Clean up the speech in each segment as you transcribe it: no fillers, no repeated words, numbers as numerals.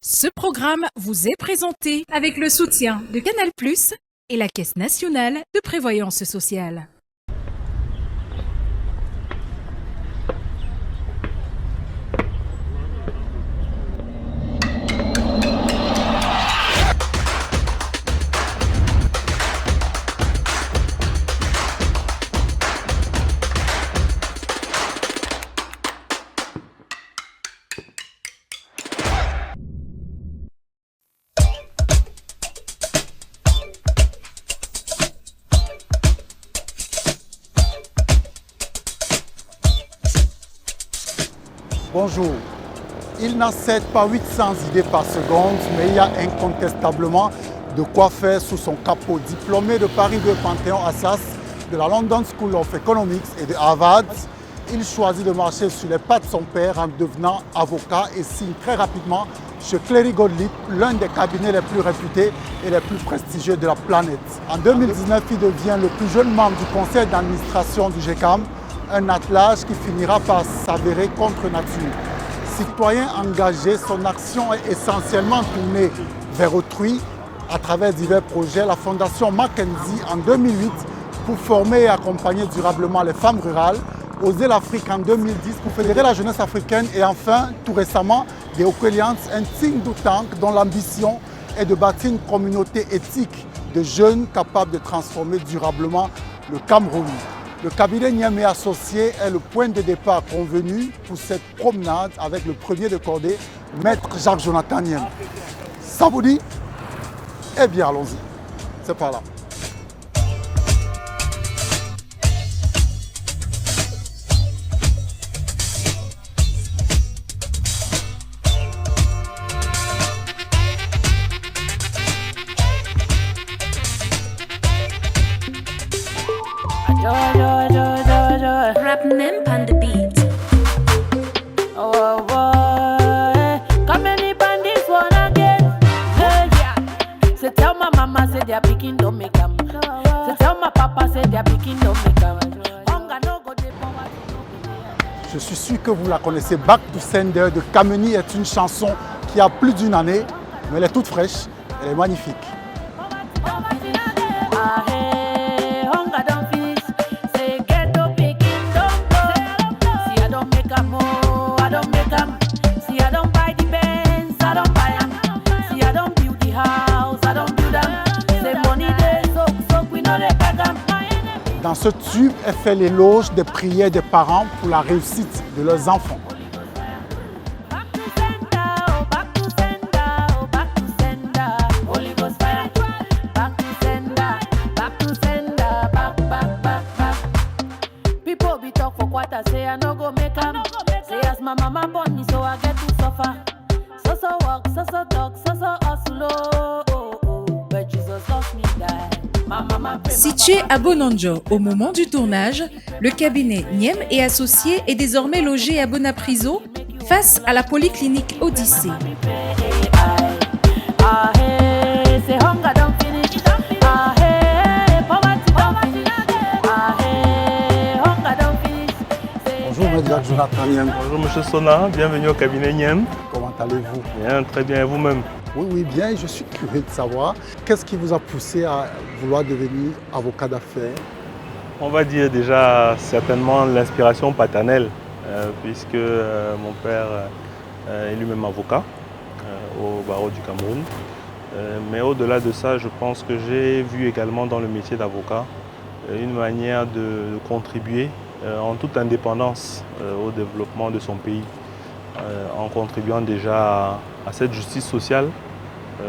Ce programme vous est présenté avec le soutien de Canal+ et la Caisse nationale de prévoyance sociale. Bonjour. Il n'a certes pas 800 idées par seconde, mais il y a incontestablement de quoi faire sous son capot. Diplômé de Paris 2 Panthéon-Assas, de la London School of Economics et de Harvard, il choisit de marcher sur les pas de son père en devenant avocat et signe très rapidement chez Cleary Gottlieb, l'un des cabinets les plus réputés et les plus prestigieux de la planète. En 2019, il devient le plus jeune membre du conseil d'administration du GECAM, un attelage qui finira par s'avérer contre nature. Citoyen engagé, son action est essentiellement tournée vers autrui à travers divers projets. La Fondation Mackenzie en 2008 pour former et accompagner durablement les femmes rurales, Oser l'Afrique en 2010 pour fédérer la jeunesse africaine et enfin, tout récemment, des Okwelians, un think tank dont l'ambition est de bâtir une communauté éthique de jeunes capables de transformer durablement le Cameroun. Le cabinet Niem et Associés est le point de départ convenu pour cette promenade avec le premier de cordée, Maître Jacques-Jonathan Niem. Ça vous dit? Eh bien, allons-y. C'est par là. Rap nymph on the beat. Oh, oh, oh, eh. Come any band this one again. Hey, yeah. So tell my mama say their picking don't make them. So tell my papa say their picking don't make them. Hunger no go dey power. Je suis sûr que vous la connaissez. Back to Sender de Kameni est une chanson qui a plus d'une année, mais elle est toute fraîche, elle est magnifique. Ah, hey, hunger don't finish. Say get up, picking don't go. See I don't make 'em, oh, I don't make 'em. See I don't buy the Benz, I don't buy 'em. See I don't build the house, I don't build 'em. Say money dey so we know they beg 'em. Dans ce tube, elle fait l'éloge des prières des parents pour la réussite de leurs enfants. Back to sender, oh, back to sender, oh, back to sender. Holy Ghost fire. Back to sender, back to sender, back. People be talk for quarter, say I no go make 'em. Say as my mama born me, so I get to suffer. So walk, so talk, so hustle, oh. But Jesus lost me, die. My mama pray, Situé à Bonanjo au moment du tournage, le cabinet Niem et Associés est désormais logé à Bonapriso, face à la polyclinique Odyssée. Ah, hey, say hunger don't finish. Ah, hey, poverty don't finish. Ah, hey, hunger don't finish. Bonjour, Maître Jacques-Jonathan Niem. Bonjour Monsieur Sona, bienvenue au cabinet Niem. Comment allez-vous? Bien, très bien, et vous-même? Oui, bien. Je suis curieux de savoir, qu'est-ce qui vous a poussé à vouloir devenir avocat d'affaires? On va dire déjà certainement l'inspiration paternelle, puisque mon père est lui-même avocat au barreau du Cameroun. Mais au-delà de ça, je pense que j'ai vu également dans le métier d'avocat une manière de contribuer en toute indépendance au développement de son pays, en contribuant déjà à cette justice sociale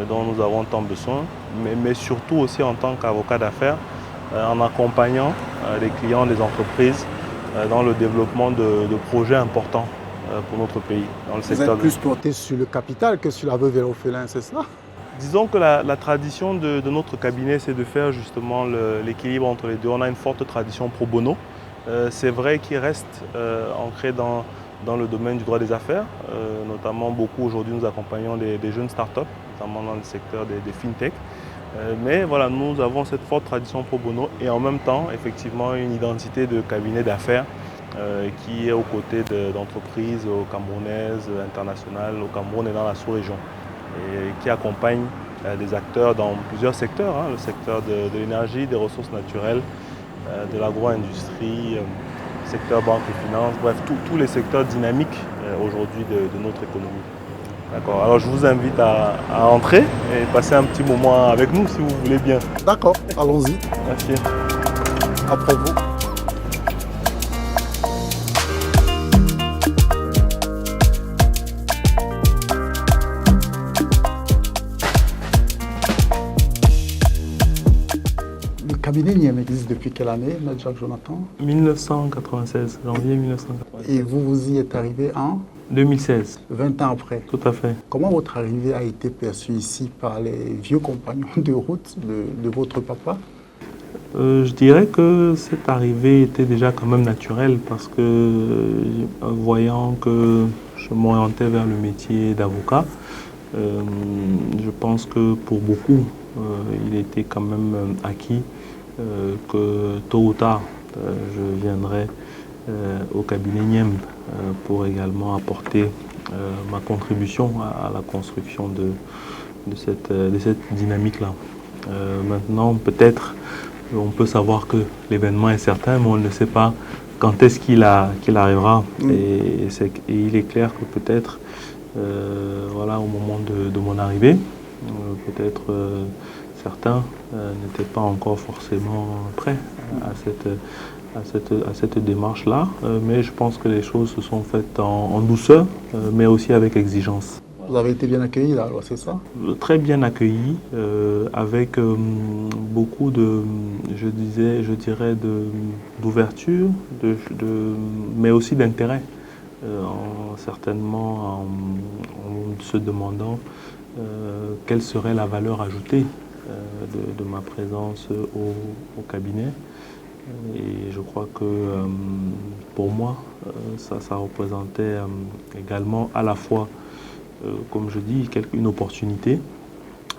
dont nous avons tant besoin, mais surtout aussi en tant qu'avocat d'affaires, en accompagnant les clients des entreprises dans le développement de projets importants pour notre pays, dans le Vous secteur. êtes plus porté sur le capital que sur la veuve et l'orphelin, c'est ça? Disons que la tradition de notre cabinet, c'est de faire justement l'équilibre entre les deux. On a une forte tradition pro bono. C'est vrai qu'il reste ancré dans le domaine du droit des affaires. Notamment beaucoup aujourd'hui nous accompagnons des jeunes startups, notamment dans le secteur des fintech. Mais voilà, nous avons cette forte tradition pro bono et en même temps effectivement une identité de cabinet d'affaires qui est aux côtés d'entreprises camerounaises, internationales, au Cameroun et dans la sous-région. et qui accompagne des acteurs dans plusieurs secteurs, le secteur de l'énergie, des ressources naturelles, de l'agro-industrie, secteur banque et finance, bref, tous les secteurs dynamiques aujourd'hui de notre économie. D'accord. Alors je vous invite à entrer et passer un petit moment avec nous si vous voulez bien. D'accord, allons-y. Merci. Après vous. Le cabinet Niem existe depuis quelle année, M. Jacques Jonathan? 1996, janvier 1996. Et vous y êtes arrivé en 2016. 20 ans après. Tout à fait. Comment votre arrivée a été perçue ici par les vieux compagnons de route de votre papa? Je dirais que cette arrivée était déjà quand même naturelle parce que voyant que je m'orientais vers le métier d'avocat, je pense que pour beaucoup, il était quand même acquis que tôt ou tard, je viendrais au cabinet Niem pour également apporter ma contribution à la construction de cette dynamique-là. Maintenant, peut-être, on peut savoir que l'événement est certain, mais on ne sait pas quand est-ce qu'il arrivera. Et il est clair que peut-être, voilà, au moment de mon arrivée, peut-être certains n'étaient pas encore forcément prêts à cette démarche-là, mais je pense que les choses se sont faites en douceur, mais aussi avec exigence. Vous avez été bien accueilli là, alors c'est ça? Très bien accueilli, avec beaucoup de, je dirais, d'ouverture, mais aussi d'intérêt, certainement en se demandant quelle serait la valeur ajoutée de ma présence au cabinet. Et je crois que pour moi, ça représentait également à la fois, comme je dis, une opportunité,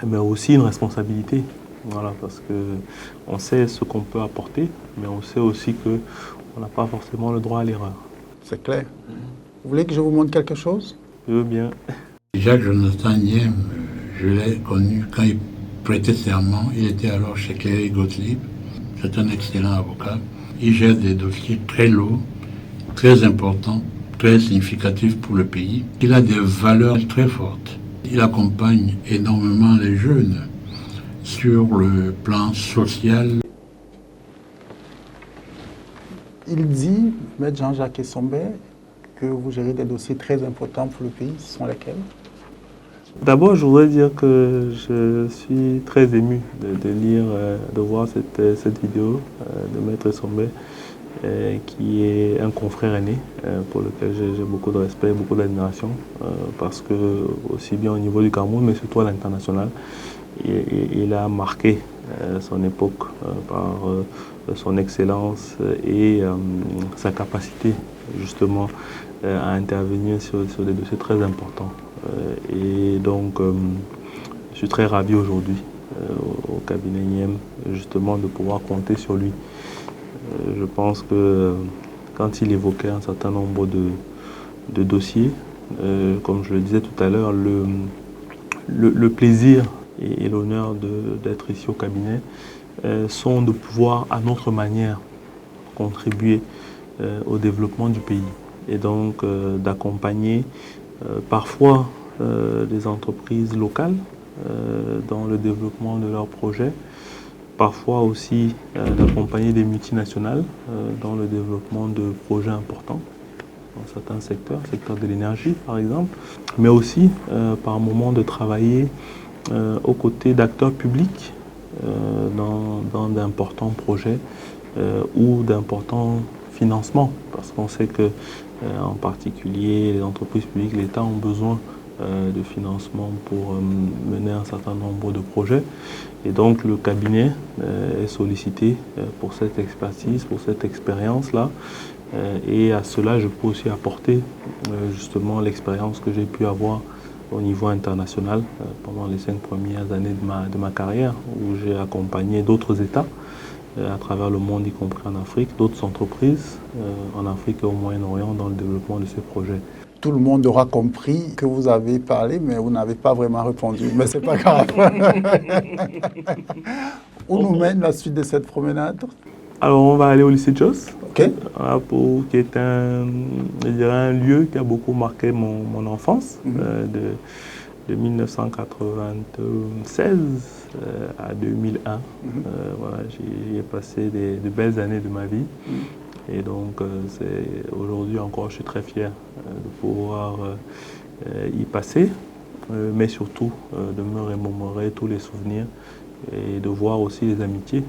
mais aussi une responsabilité. Voilà, parce qu'on sait ce qu'on peut apporter, mais on sait aussi qu'on n'a pas forcément le droit à l'erreur. C'est clair. Vous voulez que je vous montre quelque chose? Je veux bien. Jacques Jonathan Niem, je l'ai connu quand il prêtait serment. Il était alors chez Clary Gottlieb. C'est un excellent avocat. Il gère des dossiers très lourds, très importants, très significatifs pour le pays. Il a des valeurs très fortes. Il accompagne énormément les jeunes sur le plan social. Il dit, M. Jean-Jacques Essombe, que vous gérez des dossiers très importants pour le pays. Ce sont lesquels? D'abord, je voudrais dire que je suis très ému de lire, de voir cette vidéo de Maître Essombe, qui est un confrère aîné pour lequel j'ai beaucoup de respect, beaucoup d'admiration, parce que aussi bien au niveau du Cameroun, mais surtout à l'international, il a marqué son époque par son excellence et sa capacité justement à intervenir sur des dossiers très importants. Et donc, je suis très ravi aujourd'hui au cabinet Niem, justement, de pouvoir compter sur lui. Je pense que quand il évoquait un certain nombre de dossiers, comme je le disais tout à l'heure, le plaisir et l'honneur d'être ici au cabinet sont de pouvoir, à notre manière, contribuer au développement du pays. Et donc d'accompagner parfois des entreprises locales dans le développement de leurs projets, parfois aussi d'accompagner des multinationales dans le développement de projets importants dans certains secteurs, secteur de l'énergie par exemple, mais aussi par moment de travailler aux côtés d'acteurs publics dans d'importants projets ou d'importants financements, parce qu'on sait que en particulier les entreprises publiques, l'État ont besoin de financement pour mener un certain nombre de projets. Et donc le cabinet est sollicité pour cette expertise, pour cette expérience-là. Et à cela, je peux aussi apporter justement l'expérience que j'ai pu avoir au niveau international pendant les 5 premières années de ma carrière, où j'ai accompagné d'autres États à travers le monde, y compris en Afrique, d'autres entreprises en Afrique et au Moyen-Orient dans le développement de ces projets. Tout le monde aura compris que vous avez parlé, mais vous n'avez pas vraiment répondu. Mais c'est pas grave. Où nous mène la suite de cette promenade? Alors, on va aller au lycée Jos, Ok. qui est je dirais un lieu qui a beaucoup marqué mon enfance, de 1996 à 2001. Voilà, j'y ai passé de belles années de ma vie. Et donc, aujourd'hui encore, je suis très fier de pouvoir y passer, mais surtout de me remémorer tous les souvenirs et de voir aussi les amitiés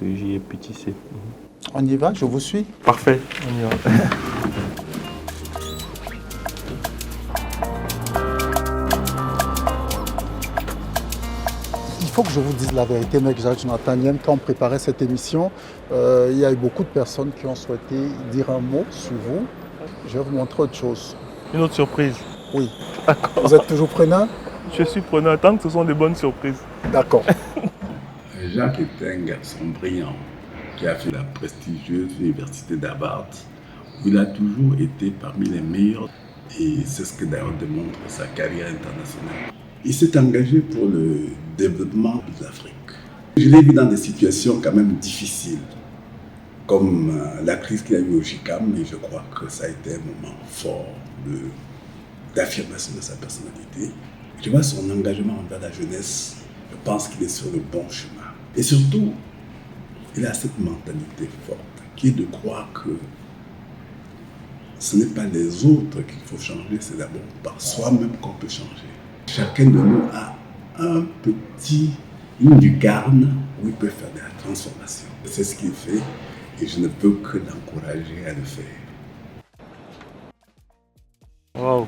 que j'y ai pu tisser. On y va, je vous suis. Parfait, on y va. Il faut que je vous dise la vérité, Maître Jacques-Jonathan Nyem. Quand on préparait cette émission, il y a eu beaucoup de personnes qui ont souhaité dire un mot sur vous. Je vais vous montrer autre chose. Une autre surprise. Oui. Vous êtes toujours preneur? Je suis preneur tant que ce sont des bonnes surprises. D'accord. Jacques était un garçon brillant qui a fait la prestigieuse université d'Harvard, où il a toujours été parmi les meilleurs, et c'est ce que d'ailleurs démontre sa carrière internationale. Il s'est engagé pour le développement de l'Afrique. Je l'ai vu dans des situations quand même difficiles, comme la crise qu'il a eu au JICAM, et je crois que ça a été un moment fort d'affirmation de sa personnalité. Je vois son engagement envers la jeunesse, je pense qu'il est sur le bon chemin. Et surtout, il a cette mentalité forte qui est de croire que ce n'est pas les autres qu'il faut changer, c'est d'abord par soi-même qu'on peut changer. Chacun de nous a une lucarne où il peut faire de la transformation. C'est ce qu'il fait et je ne peux que l'encourager à le faire. Wow.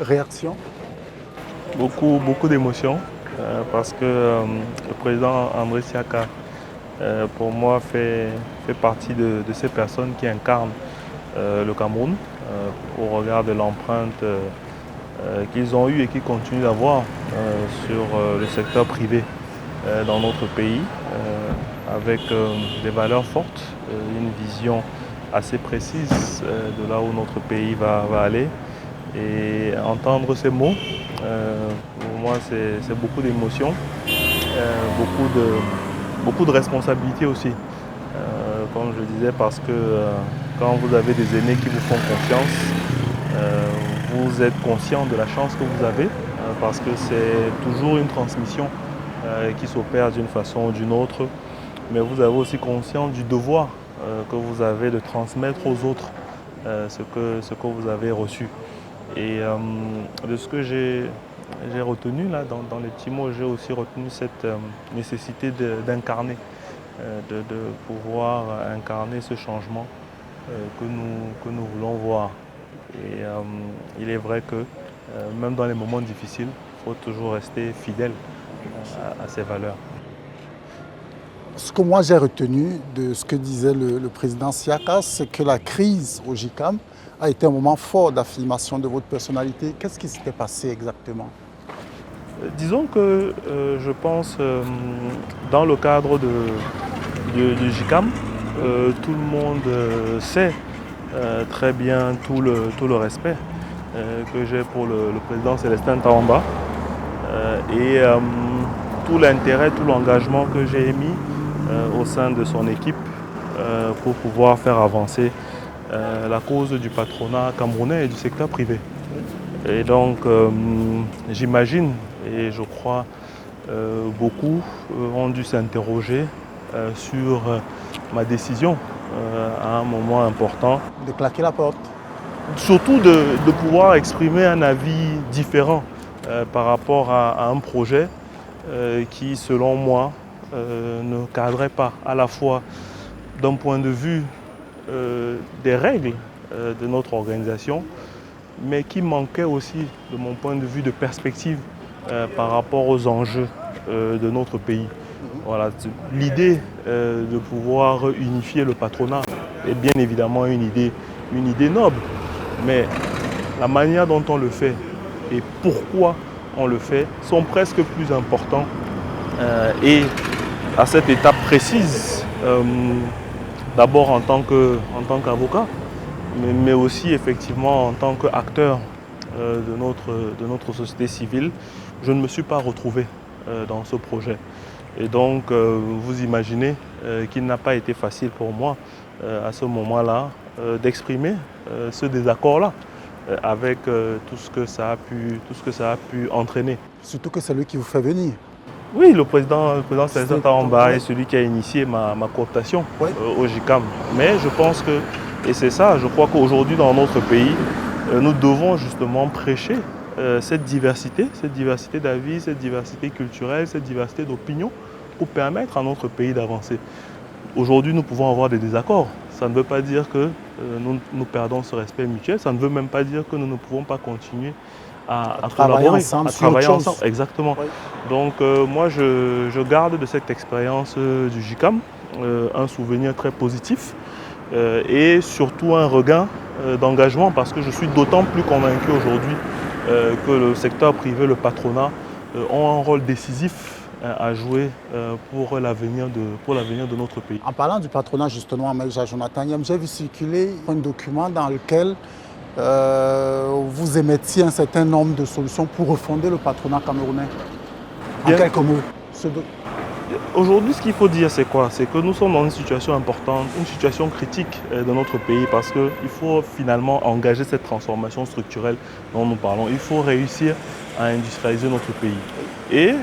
Réaction? Beaucoup d'émotions parce que le président André Siaka, pour moi, fait partie de ces personnes qui incarnent le Cameroun au regard de l'empreinte qu'ils ont eue et qu'ils continuent d'avoir sur le secteur privé dans notre pays, avec des valeurs fortes, une vision assez précise de là où notre pays va aller. Et entendre ces mots, pour moi, c'est beaucoup d'émotions, beaucoup de responsabilités aussi. Comme je disais, parce que quand vous avez des aînés qui vous font confiance, vous êtes conscient de la chance que vous avez, parce que c'est toujours une transmission qui s'opère d'une façon ou d'une autre, mais vous avez aussi conscience du devoir que vous avez de transmettre aux autres ce que vous avez reçu. Et de ce que j'ai retenu là, dans les petits mots, j'ai aussi retenu cette nécessité d'incarner, de pouvoir incarner ce changement que nous voulons voir. Et il est vrai que même dans les moments difficiles, il faut toujours rester fidèle à ses valeurs. Ce que moi j'ai retenu de ce que disait le président Siaka, c'est que la crise au JICAM a été un moment fort d'affirmation de votre personnalité. Qu'est-ce qui s'était passé exactement? Disons que je pense, dans le cadre du JICAM, tout le monde sait très bien tout le respect que j'ai pour le président Célestin Tawamba et tout l'intérêt, tout l'engagement que j'ai mis au sein de son équipe pour pouvoir faire avancer la cause du patronat camerounais et du secteur privé. Et donc, j'imagine et je crois beaucoup ont dû s'interroger sur ma décision à un moment important. De claquer la porte. Surtout de pouvoir exprimer un avis différent par rapport à un projet qui, selon moi, ne cadrait pas à la fois d'un point de vue des règles de notre organisation, mais qui manquait aussi, de mon point de vue, de perspective par rapport aux enjeux de notre pays. Voilà, l'idée de pouvoir unifier le patronat est bien évidemment une idée noble, mais la manière dont on le fait et pourquoi on le fait sont presque plus importants. Et à cette étape précise, d'abord en tant qu'avocat, mais aussi effectivement en tant qu'acteur de notre société civile, je ne me suis pas retrouvé dans ce projet. Et donc, vous imaginez qu'il n'a pas été facile pour moi à ce moment-là d'exprimer ce désaccord-là avec tout ce que ça a pu entraîner. Surtout que c'est lui qui vous fait venir. Oui, le président Célestin Taramba est celui qui a initié ma cooptation au GICAM. Mais je pense que, et c'est ça, je crois qu'aujourd'hui dans notre pays, nous devons justement prêcher cette diversité d'avis, cette diversité culturelle, cette diversité d'opinions pour permettre à notre pays d'avancer. Aujourd'hui, nous pouvons avoir des désaccords. Ça ne veut pas dire que nous perdons ce respect mutuel. Ça ne veut même pas dire que nous ne pouvons pas continuer à collaborer, ensemble, à travailler ensemble. Exactement. Oui. Donc moi, je garde de cette expérience du GICAM un souvenir très positif et surtout un regain d'engagement parce que je suis d'autant plus convaincu aujourd'hui que le secteur privé, le patronat, ont un rôle décisif à jouer pour l'avenir de notre pays. En parlant du patronat justement, Maïja Jonathan Nyem, j'ai vu circuler un document dans lequel vous émettiez un certain nombre de solutions pour refonder le patronat camerounais. En quelques mots. Aujourd'hui, ce qu'il faut dire, c'est quoi? C'est que nous sommes dans une situation importante, une situation critique de notre pays parce qu'il faut finalement engager cette transformation structurelle dont nous parlons. Il faut réussir à industrialiser notre pays. Et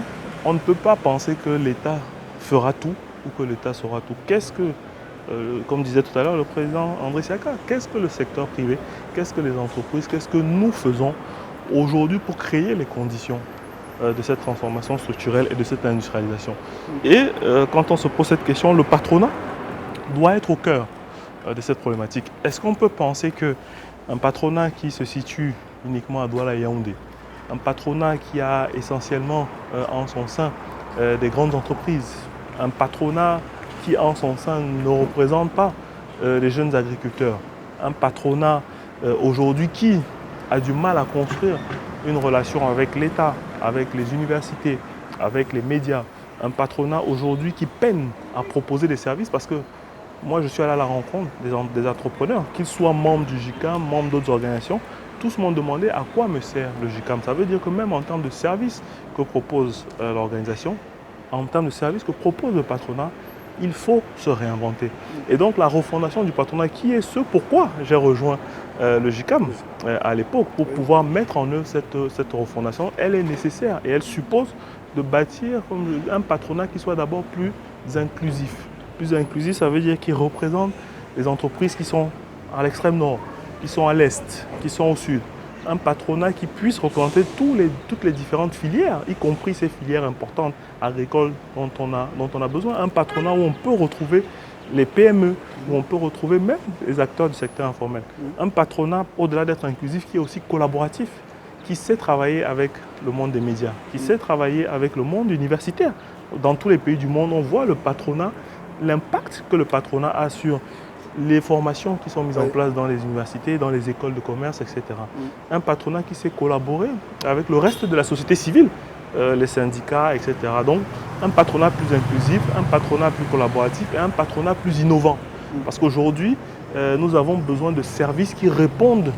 on ne peut pas penser que l'État fera tout ou que l'État saura tout. Qu'est-ce que, comme disait tout à l'heure le président André Siaka, qu'est-ce que le secteur privé, qu'est-ce que les entreprises, qu'est-ce que nous faisons aujourd'hui pour créer les conditions de cette transformation structurelle et de cette industrialisation. Et quand on se pose cette question, le patronat doit être au cœur de cette problématique. Est-ce qu'on peut penser qu'un patronat qui se situe uniquement à Douala et Yaoundé, un patronat qui a essentiellement en son sein des grandes entreprises, un patronat qui en son sein ne représente pas les jeunes agriculteurs, un patronat aujourd'hui qui a du mal à construire une relation avec l'État, avec les universités, avec les médias, un patronat aujourd'hui qui peine à proposer des services parce que moi je suis allé à la rencontre des entrepreneurs, qu'ils soient membres du GICAM, membres d'autres organisations, tous m'ont demandé à quoi me sert le GICAM. Ça veut dire que même en termes de services que propose l'organisation, en termes de services que propose le patronat, il faut se réinventer. Et donc la refondation du patronat, qui est ce pourquoi j'ai rejoint le GICAM à l'époque, pour pouvoir mettre en œuvre cette refondation, elle est nécessaire et elle suppose de bâtir un patronat qui soit d'abord plus inclusif. Plus inclusif, ça veut dire qu'il représente les entreprises qui sont à l'extrême nord, qui sont à l'est, qui sont au sud. Un patronat qui puisse représenter toutes les différentes filières, y compris ces filières importantes agricoles dont on a besoin. Un patronat où on peut retrouver les PME, où on peut retrouver même les acteurs du secteur informel. Un patronat, au-delà d'être inclusif, qui est aussi collaboratif, qui sait travailler avec le monde des médias, qui sait travailler avec le monde universitaire. Dans tous les pays du monde, on voit le patronat, l'impact que le patronat a sur les formations qui sont mises en place dans les universités, dans les écoles de commerce, etc. Un patronat qui sait collaborer avec le reste de la société civile, les syndicats, etc. Donc, un patronat plus inclusif, un patronat plus collaboratif et un patronat plus innovant. Parce qu'aujourd'hui, nous avons besoin de services qui répondent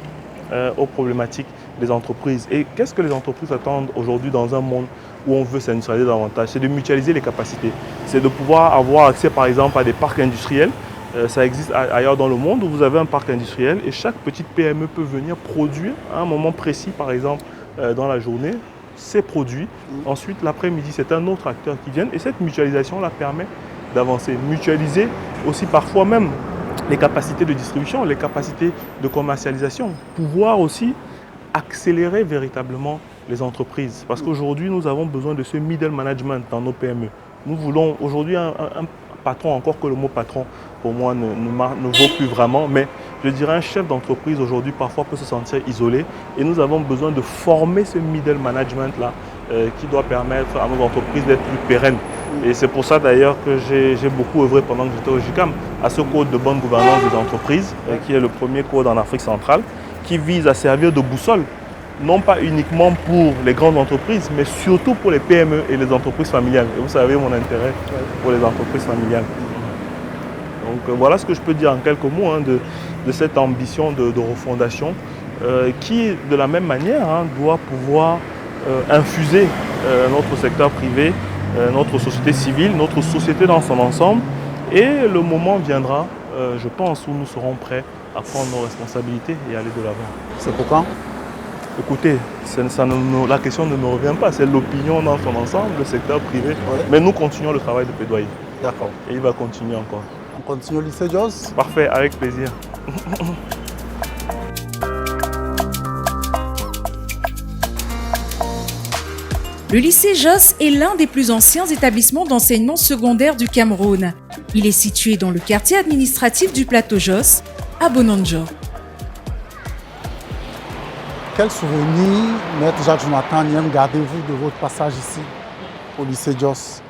aux problématiques des entreprises. Et qu'est-ce que les entreprises attendent aujourd'hui dans un monde où on veut s'industrialiser davantage? C'est de mutualiser les capacités. C'est de pouvoir avoir accès, par exemple, à des parcs industriels. Ça existe ailleurs dans le monde où vous avez un parc industriel et chaque petite PME peut venir produire à un moment précis, par exemple, dans la journée, ses produits. Ensuite, l'après-midi, c'est un autre acteur qui vient et cette mutualisation-là permet d'avancer. Mutualiser aussi parfois même les capacités de distribution, les capacités de commercialisation. Pouvoir aussi accélérer véritablement les entreprises. Parce qu'aujourd'hui, nous avons besoin de ce middle management dans nos PME. Nous voulons aujourd'hui un patron, encore que le mot patron pour moi ne vaut plus vraiment, mais je dirais un chef d'entreprise aujourd'hui parfois peut se sentir isolé et nous avons besoin de former ce middle management là qui doit permettre à nos entreprises d'être plus pérennes. Et c'est pour ça d'ailleurs que j'ai beaucoup œuvré pendant que j'étais au GICAM à ce code de bonne gouvernance des entreprises qui est le premier code en Afrique centrale qui vise à servir de boussole non pas uniquement pour les grandes entreprises, mais surtout pour les PME et les entreprises familiales. Et vous savez mon intérêt pour les entreprises familiales. Donc Donc voilà ce que je peux dire en quelques mots de cette ambition de refondation qui, de la même manière, doit pouvoir infuser notre secteur privé, notre société civile, notre société dans son ensemble. Et le moment viendra, je pense, où nous serons prêts à prendre nos responsabilités et aller de l'avant. C'est pour quand? Écoutez, la question ne me revient pas, c'est l'opinion dans son ensemble, le secteur privé. Ouais. Mais nous continuons le travail de plaidoyer. D'accord. Et il va continuer encore. On continue au lycée Jos? Parfait, avec plaisir. Le lycée Jos est l'un des plus anciens établissements d'enseignement secondaire du Cameroun. Il est situé dans le quartier administratif du plateau Jos, à Bonanjo. Quel souvenir, Maître Jacques-Jonathan Nyem, gardez-vous de votre passage ici, au lycée Jos?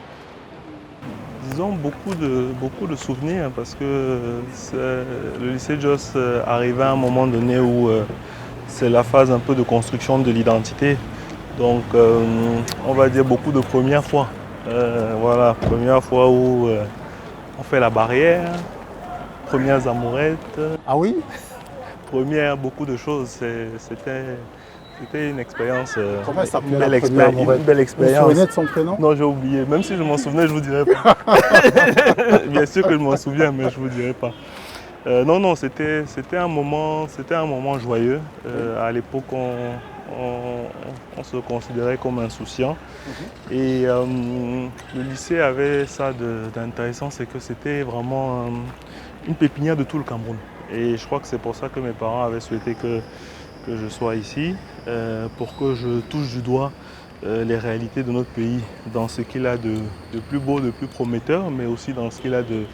Disons beaucoup de souvenirs parce que le lycée Jos arrivait à un moment donné où c'est la phase un peu de construction de l'identité. Donc on va dire beaucoup de premières fois. Voilà, première fois où on fait la barrière, premières amourettes. Ah oui? Beaucoup de choses. C'était une expérience, Comment elle s'appelait, une la belle première amourette? une belle Vous vous expérience. souvenez de son prénom? Non, j'ai oublié. Même si je m'en souvenais, je vous dirais pas. Bien sûr que je m'en souviens, mais je vous dirai pas. Non, c'était un moment joyeux. À l'époque, on se considérait comme insouciant. Et le lycée avait ça d'intéressant, c'est que c'était vraiment une pépinière de tout le Cameroun. Et je crois que c'est pour ça que mes parents avaient souhaité que je sois ici, pour que je touche du doigt les réalités de notre pays, dans ce qu'il a de plus beau, de plus prometteur, mais aussi dans ce qu'il a de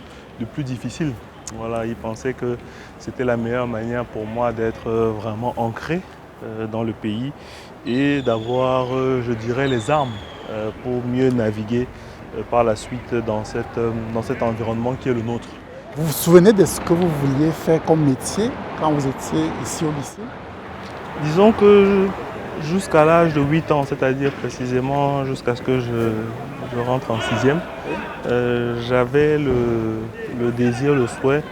plus difficile. Voilà, ils pensaient que c'était la meilleure manière pour moi d'être vraiment ancré dans le pays et d'avoir, je dirais, les armes pour mieux naviguer par la suite dans cet environnement qui est le nôtre. Vous vous souvenez de ce que vous vouliez faire comme métier quand vous étiez ici au lycée? Disons que jusqu'à l'âge de 8 ans, c'est-à-dire précisément jusqu'à ce que je rentre en 6e, j'avais le désir, le souhait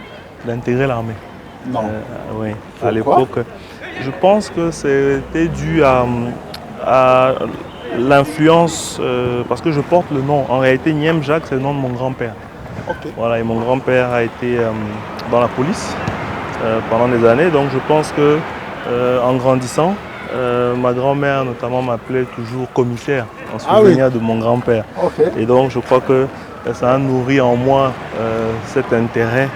d'intégrer l'armée. Non. Oui, Pourquoi? à l'époque. Je pense que c'était dû à l'influence, parce que je porte le nom. En réalité, Nyem Jacques, c'est le nom de mon grand-père. Ok. Voilà, et mon grand-père a été dans la police pendant des années, donc je pense que en grandissant, ma grand-mère notamment m'appelait toujours commissaire en souvenir de mon grand-père. Ok. Et donc je crois que ça a nourri en moi cet intérêt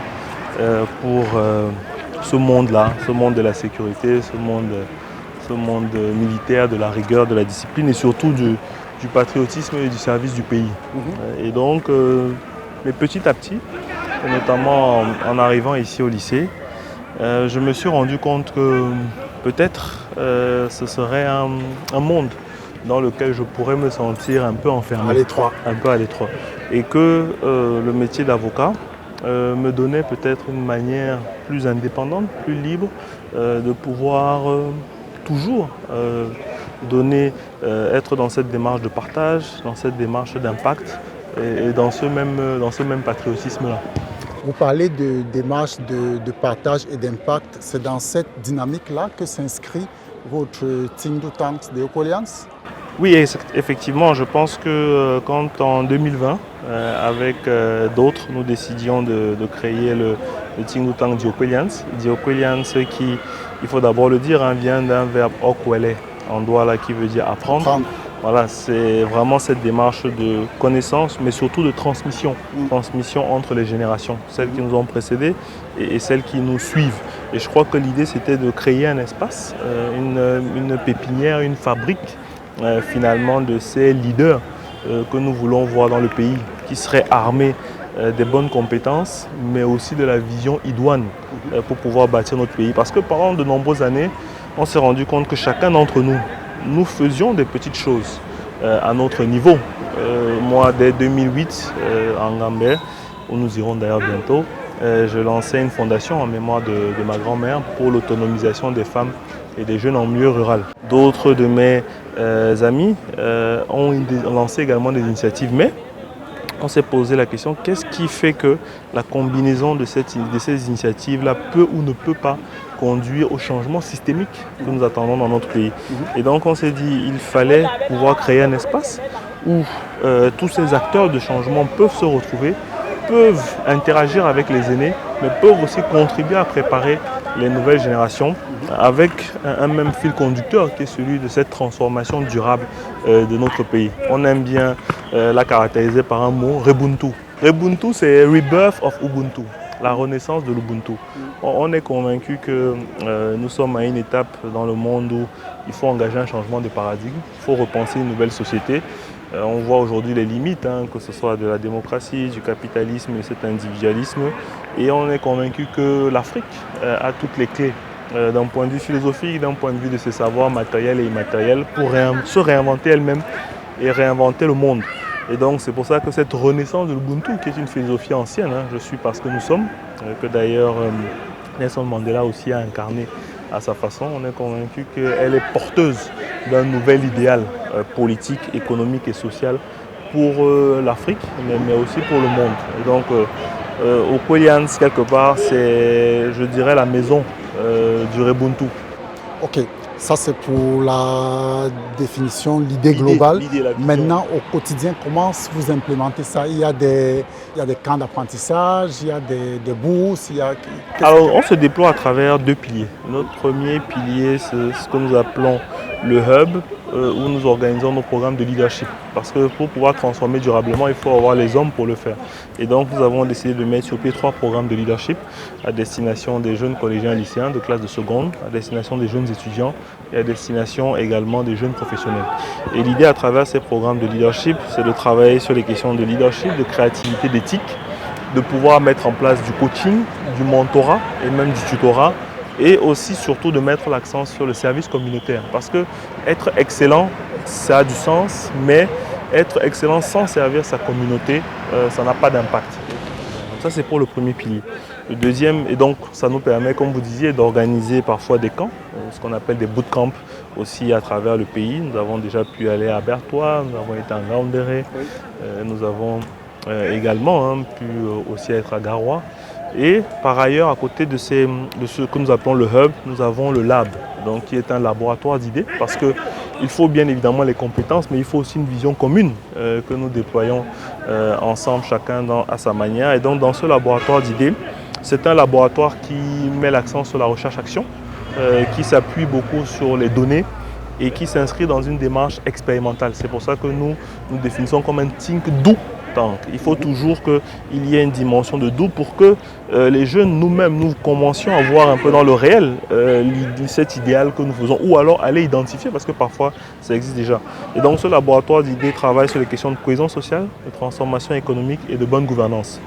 pour ce monde-là, ce monde de la sécurité, ce monde militaire, de la rigueur, de la discipline et surtout du patriotisme et du service du pays. Et donc, mais petit à petit, et notamment en arrivant ici au lycée, je me suis rendu compte que peut-être ce serait un monde dans lequel je pourrais me sentir un peu enfermé. À l'étroit. Un peu à l'étroit. Et que le métier d'avocat me donnait peut-être une manière plus indépendante, plus libre, de pouvoir toujours être dans cette démarche de partage, dans cette démarche d'impact et dans ce même patriotisme-là. Vous parlez de démarche de partage et d'impact. C'est dans cette dynamique-là que s'inscrit votre think tank de Ecoalliance? Oui, effectivement, je pense que quand en 2020, avec d'autres, nous décidions de créer le think tank Dioquelians. Dioquelians qui, il faut d'abord le dire, vient d'un verbe okwele, en douala qui veut dire apprendre. Voilà, c'est vraiment cette démarche de connaissance, mais surtout de transmission. Transmission entre les générations, celles qui nous ont précédées et celles qui nous suivent. Et je crois que l'idée, c'était de créer un espace, une pépinière, une fabrique, finalement, de ces leaders que nous voulons voir dans le pays, qui seraient armés des bonnes compétences, mais aussi de la vision idoine pour pouvoir bâtir notre pays. Parce que pendant de nombreuses années, on s'est rendu compte que chacun d'entre nous, nous faisions des petites choses à notre niveau. Moi, dès 2008, en Gambie, où nous irons d'ailleurs bientôt, je lançais une fondation en mémoire de ma grand-mère pour l'autonomisation des femmes et des jeunes en milieu rural. D'autres de mes amis ont lancé également des initiatives, mais on s'est posé la question, qu'est-ce qui fait que la combinaison de ces initiatives-là peut ou ne peut pas conduire au changement systémique que nous attendons dans notre pays. Et donc on s'est dit il fallait pouvoir créer un espace où tous ces acteurs de changement peuvent se retrouver, peuvent interagir avec les aînés, mais peuvent aussi contribuer à préparer les nouvelles générations avec un même fil conducteur qui est celui de cette transformation durable de notre pays. On aime bien la caractériser par un mot, Rebuntu. Rebuntu, c'est Rebirth of Ubuntu, la renaissance de l'Ubuntu. On est convaincu que nous sommes à une étape dans le monde où il faut engager un changement de paradigme, il faut repenser une nouvelle société. On voit aujourd'hui les limites, que ce soit de la démocratie, du capitalisme et de cet individualisme. Et on est convaincu que l'Afrique a toutes les clés d'un point de vue philosophique, d'un point de vue de ses savoirs matériels et immatériels pour se réinventer elle-même et réinventer le monde. Et donc c'est pour ça que cette renaissance de l'Ubuntu, qui est une philosophie ancienne, je suis parce que nous sommes, que d'ailleurs Nelson Mandela aussi a incarné à sa façon, on est convaincu qu'elle est porteuse d'un nouvel idéal politique, économique et social pour l'Afrique, mais aussi pour le monde. Et donc Okolians, quelque part, c'est, je dirais, la maison du Rebuntu. Ok, ça c'est pour la définition, l'idée globale. Maintenant, au quotidien, comment vous implémentez ça? Il y a des camps d'apprentissage, il y a des bourses, Alors, on se déploie à travers deux piliers. Notre premier pilier, c'est ce que nous appelons le hub, où nous organisons nos programmes de leadership. Parce que pour pouvoir transformer durablement, il faut avoir les hommes pour le faire. Et donc, nous avons décidé de mettre sur pied 3 programmes de leadership à destination des jeunes collégiens et lycéens de classe de seconde, à destination des jeunes étudiants et à destination également des jeunes professionnels. Et l'idée à travers ces programmes de leadership, c'est de travailler sur les questions de leadership, de créativité, d'éthique, de pouvoir mettre en place du coaching, du mentorat et même du tutorat, et aussi surtout de mettre l'accent sur le service communautaire. Parce que être excellent, ça a du sens, mais être excellent sans servir sa communauté, ça n'a pas d'impact. Donc ça c'est pour le premier pilier. Le deuxième, et donc ça nous permet, comme vous disiez, d'organiser parfois des camps, ce qu'on appelle des bootcamps aussi à travers le pays. Nous avons déjà pu aller à Bertois, nous avons été à Ngaoundéré, nous avons également pu aussi être à Garoua. Et par ailleurs, à côté de ce que nous appelons le hub, nous avons le lab, donc qui est un laboratoire d'idées, parce qu'il faut bien évidemment les compétences, mais il faut aussi une vision commune que nous déployons ensemble, chacun à sa manière. Et donc dans ce laboratoire d'idées, c'est un laboratoire qui met l'accent sur la recherche-action, qui s'appuie beaucoup sur les données et qui s'inscrit dans une démarche expérimentale. C'est pour ça que nous définissons comme un think do. Il faut toujours qu'il y ait une dimension de doute pour que les jeunes, nous-mêmes, nous commencions à voir un peu dans le réel cet idéal que nous faisons, ou alors aller identifier, parce que parfois ça existe déjà. Et donc ce laboratoire d'idées travaille sur les questions de cohésion sociale, de transformation économique et de bonne gouvernance.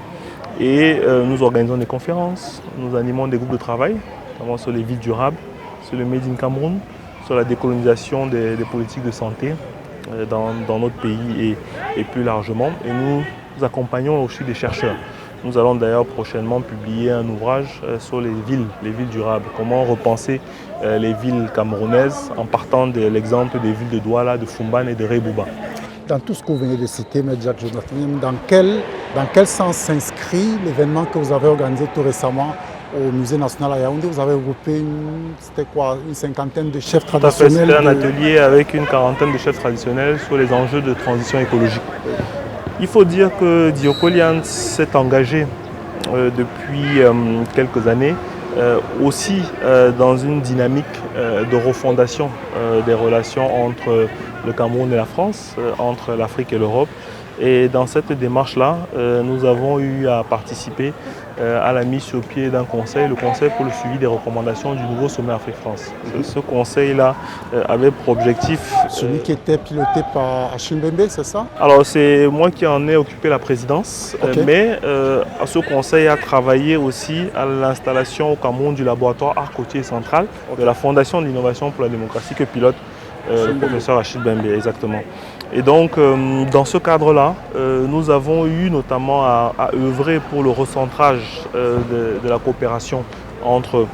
Et nous organisons des conférences, nous animons des groupes de travail, notamment sur les villes durables, sur le Made in Cameroun, sur la décolonisation des politiques de santé dans notre pays et plus largement. Et nous accompagnons aussi des chercheurs. Nous allons d'ailleurs prochainement publier un ouvrage sur les villes durables. Comment repenser les villes camerounaises en partant de l'exemple des villes de Douala, de Foumban et de Rebouba. Dans tout ce que vous venez de citer, M. Jack Jonathan, dans quel sens s'inscrit l'événement que vous avez organisé tout récemment au Musée national à Yaoundé? Vous avez regroupé une cinquantaine de chefs traditionnels. C'était un atelier avec une quarantaine de chefs traditionnels sur les enjeux de transition écologique. Il faut dire que Diokolians s'est engagé depuis quelques années aussi dans une dynamique de refondation des relations entre le Cameroun et la France, entre l'Afrique et l'Europe. Et dans cette démarche-là, nous avons eu à participer à la mise sur pied d'un conseil, le conseil pour le suivi des recommandations du nouveau sommet Afrique-France. Ce conseil-là avait pour objectif... Celui qui était piloté par Achille Mbembe, c'est ça? Alors c'est moi qui en ai occupé la présidence, okay. Mais ce conseil a travaillé aussi à l'installation au Cameroun du laboratoire Art Côtier Central, okay, de la Fondation de l'innovation pour la démocratie que pilote le professeur Achille Mbembe, exactement. Et donc, dans ce cadre-là, nous avons eu notamment à œuvrer pour le recentrage de la coopération entre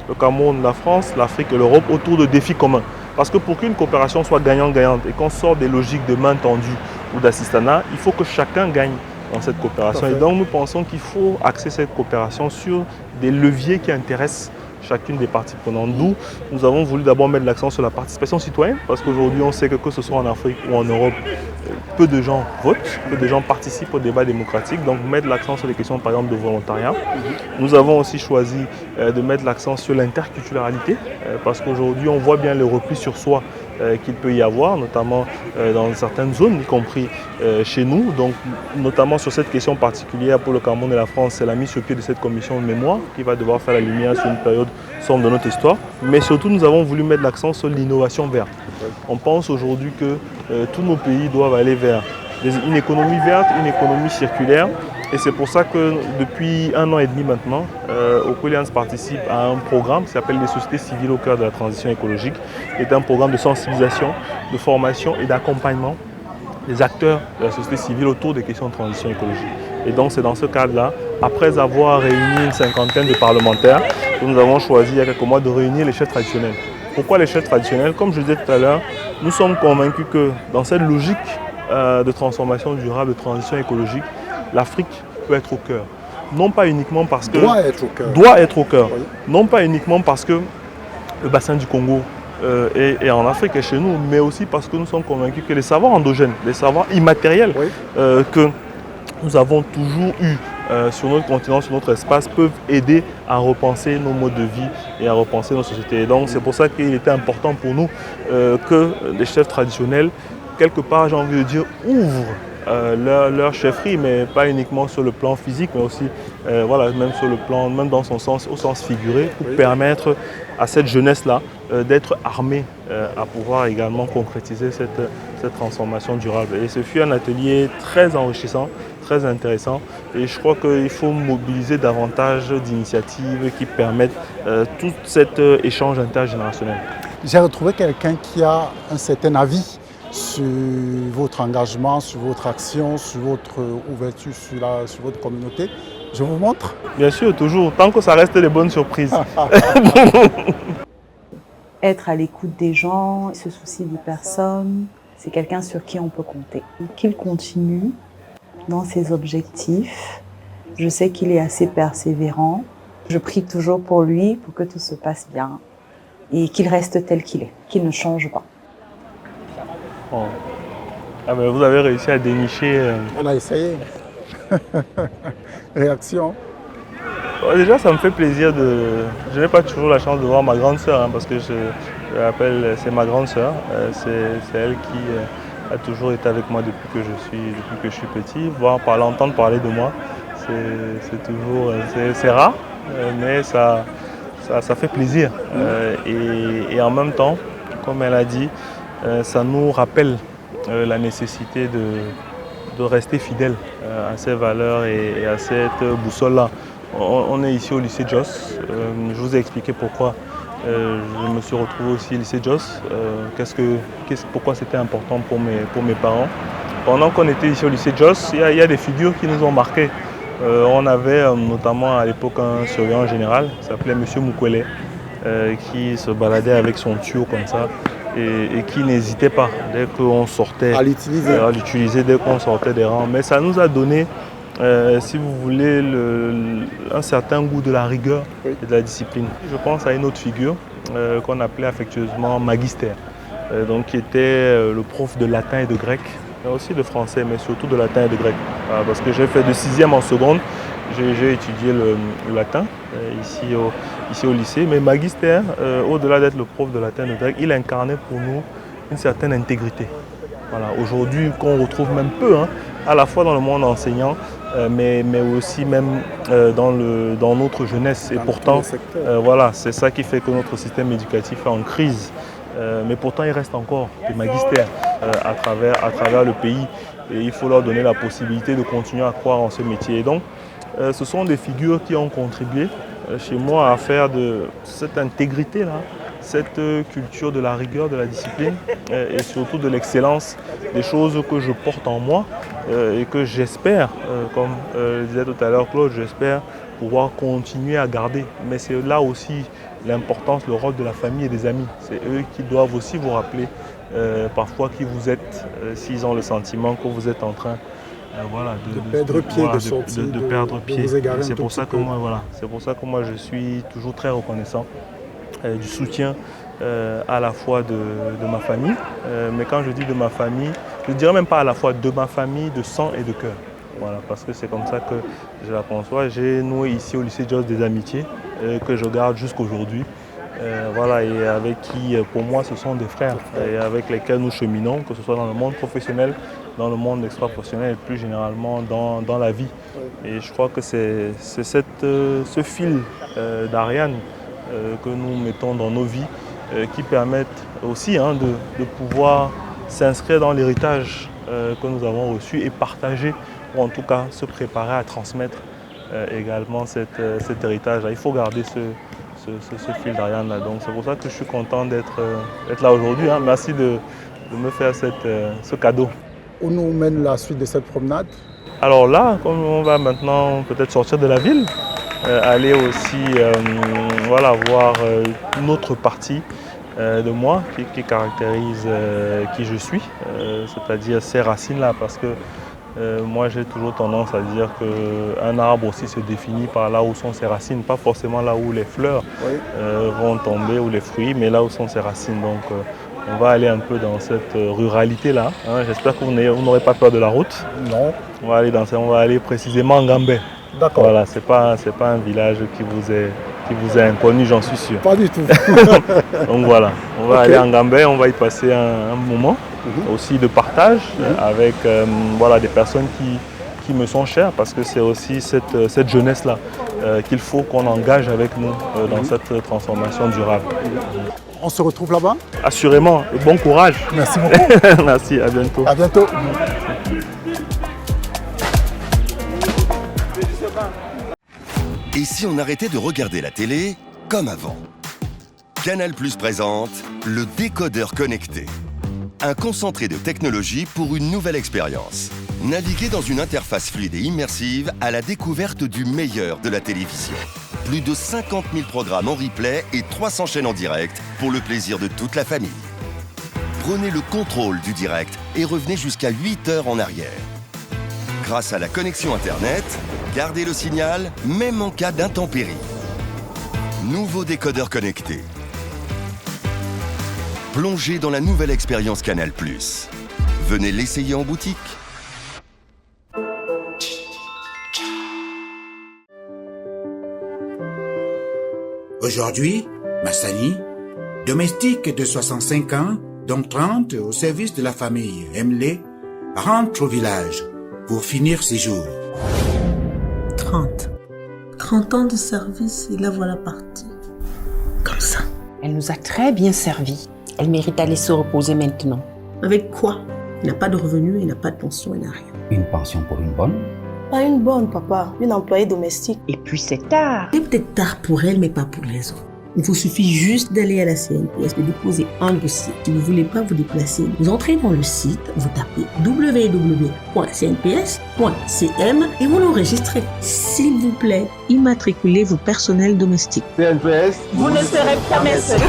le Cameroun, la France, l'Afrique et l'Europe autour de défis communs. Parce que pour qu'une coopération soit gagnant-gagnante et qu'on sorte des logiques de main tendue ou d'assistanat, il faut que chacun gagne dans cette coopération. Et donc nous pensons qu'il faut axer cette coopération sur des leviers qui intéressent chacune des parties prenantes. D'où nous avons voulu d'abord mettre l'accent sur la participation citoyenne, parce qu'aujourd'hui on sait que ce soit en Afrique ou en Europe, peu de gens votent, peu de gens participent au débat démocratique, donc mettre l'accent sur les questions par exemple de volontariat. Nous avons aussi choisi de mettre l'accent sur l'interculturalité, parce qu'aujourd'hui on voit bien le repli sur soi qu'il peut y avoir, notamment dans certaines zones, y compris chez nous. Donc, notamment sur cette question particulière pour le Cameroun et la France, c'est la mise sur pied de cette commission de mémoire qui va devoir faire la lumière sur une période sombre de notre histoire. Mais surtout, nous avons voulu mettre l'accent sur l'innovation verte. On pense aujourd'hui que tous nos pays doivent aller vers une économie verte, une économie circulaire. Et c'est pour ça que depuis 1 an et demi maintenant, Oco-Alliance participe à un programme qui s'appelle les sociétés civiles au cœur de la transition écologique. C'est un programme de sensibilisation, de formation et d'accompagnement des acteurs de la société civile autour des questions de transition écologique. Et donc c'est dans ce cadre-là, après avoir réuni une 50aine de parlementaires, que nous avons choisi il y a quelques mois de réunir les chefs traditionnels. Pourquoi les chefs traditionnels? Comme je disais tout à l'heure, nous sommes convaincus que dans cette logique de transformation durable, de transition écologique, l'Afrique peut être au cœur. Non pas uniquement parce que... Doit être au cœur. Doit être au cœur. Oui. Non pas uniquement parce que le bassin du Congo est en Afrique et chez nous, mais aussi parce que nous sommes convaincus que les savoirs endogènes, les savoirs immatériels que nous avons toujours eus sur notre continent, sur notre espace, peuvent aider à repenser nos modes de vie et à repenser nos sociétés. Et donc c'est pour ça qu'il était important pour nous que les chefs traditionnels, quelque part j'ai envie de dire, ouvrent leur chefferie, mais pas uniquement sur le plan physique, mais aussi voilà, même sur le plan, même dans son sens, au sens figuré, pour permettre à cette jeunesse-là d'être armée à pouvoir également concrétiser cette transformation durable. Et ce fut un atelier très enrichissant, très intéressant, et je crois qu'il faut mobiliser davantage d'initiatives qui permettent tout cet échange intergénérationnel. J'ai retrouvé quelqu'un qui a un certain avis sur votre engagement, sur votre action, sur votre ouverture sur votre communauté. Je vous montre. Bien sûr, toujours, tant que ça reste des bonnes surprises. Être à l'écoute des gens, se soucier des personnes, c'est quelqu'un sur qui on peut compter. Qu'il continue dans ses objectifs. Je sais qu'il est assez persévérant. Je prie toujours pour lui, pour que tout se passe bien et qu'il reste tel qu'il est, qu'il ne change pas. Bon. Ah ben vous avez réussi à dénicher... On a essayé. Réaction? Déjà, ça me fait plaisir de... Je n'ai pas toujours la chance de voir ma grande sœur, parce que je l'appelle, c'est ma grande sœur. C'est elle qui a toujours été avec moi depuis que je suis petit. L'entendre parler de moi, c'est toujours... C'est rare, mais ça fait plaisir. Et en même temps, comme elle a dit, ça nous rappelle la nécessité de rester fidèle à ces valeurs et à cette boussole-là. On est ici au lycée Jos. Je vous ai expliqué pourquoi je me suis retrouvé aussi au lycée Jos. Pourquoi c'était important pour mes parents. Pendant qu'on était ici au lycée Jos, il y a des figures qui nous ont marqués. On avait notamment à l'époque un surveillant général qui s'appelait M. Mukwele, qui se baladait avec son tuyau comme ça. Et qui n'hésitait pas dès qu'on sortait à l'utiliser dès qu'on sortait des rangs. Mais ça nous a donné, si vous voulez, un certain goût de la rigueur et de la discipline. Je pense à une autre figure qu'on appelait affectueusement Magister, donc qui était le prof de latin et de grec, mais aussi de français, mais surtout de latin et de grec. Parce que j'ai fait de 6e en seconde, j'ai étudié le latin ici au lycée, mais Magister, au-delà d'être le prof de latin et de grec, il incarnait pour nous une certaine intégrité. Voilà, aujourd'hui, qu'on retrouve même peu, à la fois dans le monde enseignant, mais aussi même dans notre jeunesse. Et pourtant, voilà, c'est ça qui fait que notre système éducatif est en crise. Mais pourtant, il reste encore des magistères à travers le pays. Et il faut leur donner la possibilité de continuer à croire en ce métier. Et donc, ce sont des figures qui ont contribué chez moi à faire de cette intégrité-là, cette culture de la rigueur, de la discipline et surtout de l'excellence, des choses que je porte en moi et que j'espère, comme disait tout à l'heure Claude, j'espère pouvoir continuer à garder. Mais c'est là aussi l'importance, le rôle de la famille et des amis. C'est eux qui doivent aussi vous rappeler parfois qui vous êtes, s'ils ont le sentiment que vous êtes en train voilà, de perdre pied, voilà, de sortir, de perdre pied. vous égarer un C'est tout pour ça petit que peu. moi, voilà, c'est pour ça que moi je suis toujours très reconnaissant du soutien à la fois de ma famille, mais quand je dis de ma famille, je ne dirais même pas à la fois de ma famille, de sang et de cœur. Voilà, parce que c'est comme ça que je la conçois. J'ai noué ici au lycée Joss des amitiés que je garde jusqu'aujourd'hui. Voilà, et avec qui, pour moi, ce sont des frères et avec lesquels nous cheminons, que ce soit dans le monde professionnel, dans le monde extra-professionnel et plus généralement dans la vie. Et je crois que c'est ce fil d'Ariane que nous mettons dans nos vies qui permettent aussi de pouvoir s'inscrire dans l'héritage que nous avons reçu et partager, ou en tout cas se préparer à transmettre également cet héritage-là. Il faut garder ce fil d'Ariane là. Donc c'est pour ça que je suis content d'être là aujourd'hui. Merci de me faire ce cadeau. Où nous mène la suite de cette promenade? Alors là, comme on va maintenant peut-être sortir de la ville, aller aussi voilà, voir une autre partie de moi qui caractérise qui je suis, c'est-à-dire ces racines-là, parce que moi j'ai toujours tendance à dire qu'un arbre aussi se définit par là où sont ses racines, pas forcément là où les fleurs vont tomber ou les fruits, mais là où sont ses racines. Donc on va aller un peu dans cette ruralité-là. J'espère que vous n'aurez pas peur de la route. Non. On va aller précisément en Gambé. D'accord. Voilà, c'est pas un village qui vous est inconnu, j'en suis sûr. Pas du tout. Donc voilà, on va aller en Gambé, on va y passer un moment aussi de partage avec voilà, des personnes qui me sont chères, parce que c'est aussi cette jeunesse-là qu'il faut qu'on engage avec nous dans cette transformation durable. On se retrouve là-bas? Assurément, bon courage. Merci beaucoup. Merci, à bientôt. À bientôt. Et si on arrêtait de regarder la télé comme avant? Canal+ présente le décodeur connecté. Un concentré de technologie pour une nouvelle expérience. Naviguez dans une interface fluide et immersive à la découverte du meilleur de la télévision. Plus de 50 000 programmes en replay et 300 chaînes en direct pour le plaisir de toute la famille. Prenez le contrôle du direct et revenez jusqu'à 8 heures en arrière. Grâce à la connexion Internet, gardez le signal même en cas d'intempérie. Nouveau décodeur connecté. Plongez dans la nouvelle expérience Canal+. Venez l'essayer en boutique. Aujourd'hui, Massani, domestique de 65 ans, dont 30 au service de la famille Emlé, rentre au village pour finir ses jours. 30 ans de service et la voilà partie. Comme ça. Elle nous a très bien servi. Elle mérite d'aller se reposer maintenant. Avec quoi? Il n'a pas de revenus, il n'a pas de pension, il n'a rien. Une pension pour une bonne? Pas une bonne, papa. Une employée domestique. Et puis c'est tard. C'est peut-être tard pour elle, mais pas pour les autres. Il vous suffit juste d'aller à la CNPS, de déposer un dossier. Si vous ne voulez pas vous déplacer, vous entrez dans le site, vous tapez www.cnps.cm et vous l'enregistrez. S'il vous plaît, immatriculez vos personnels domestiques. CNPS, vous ne serez jamais seul.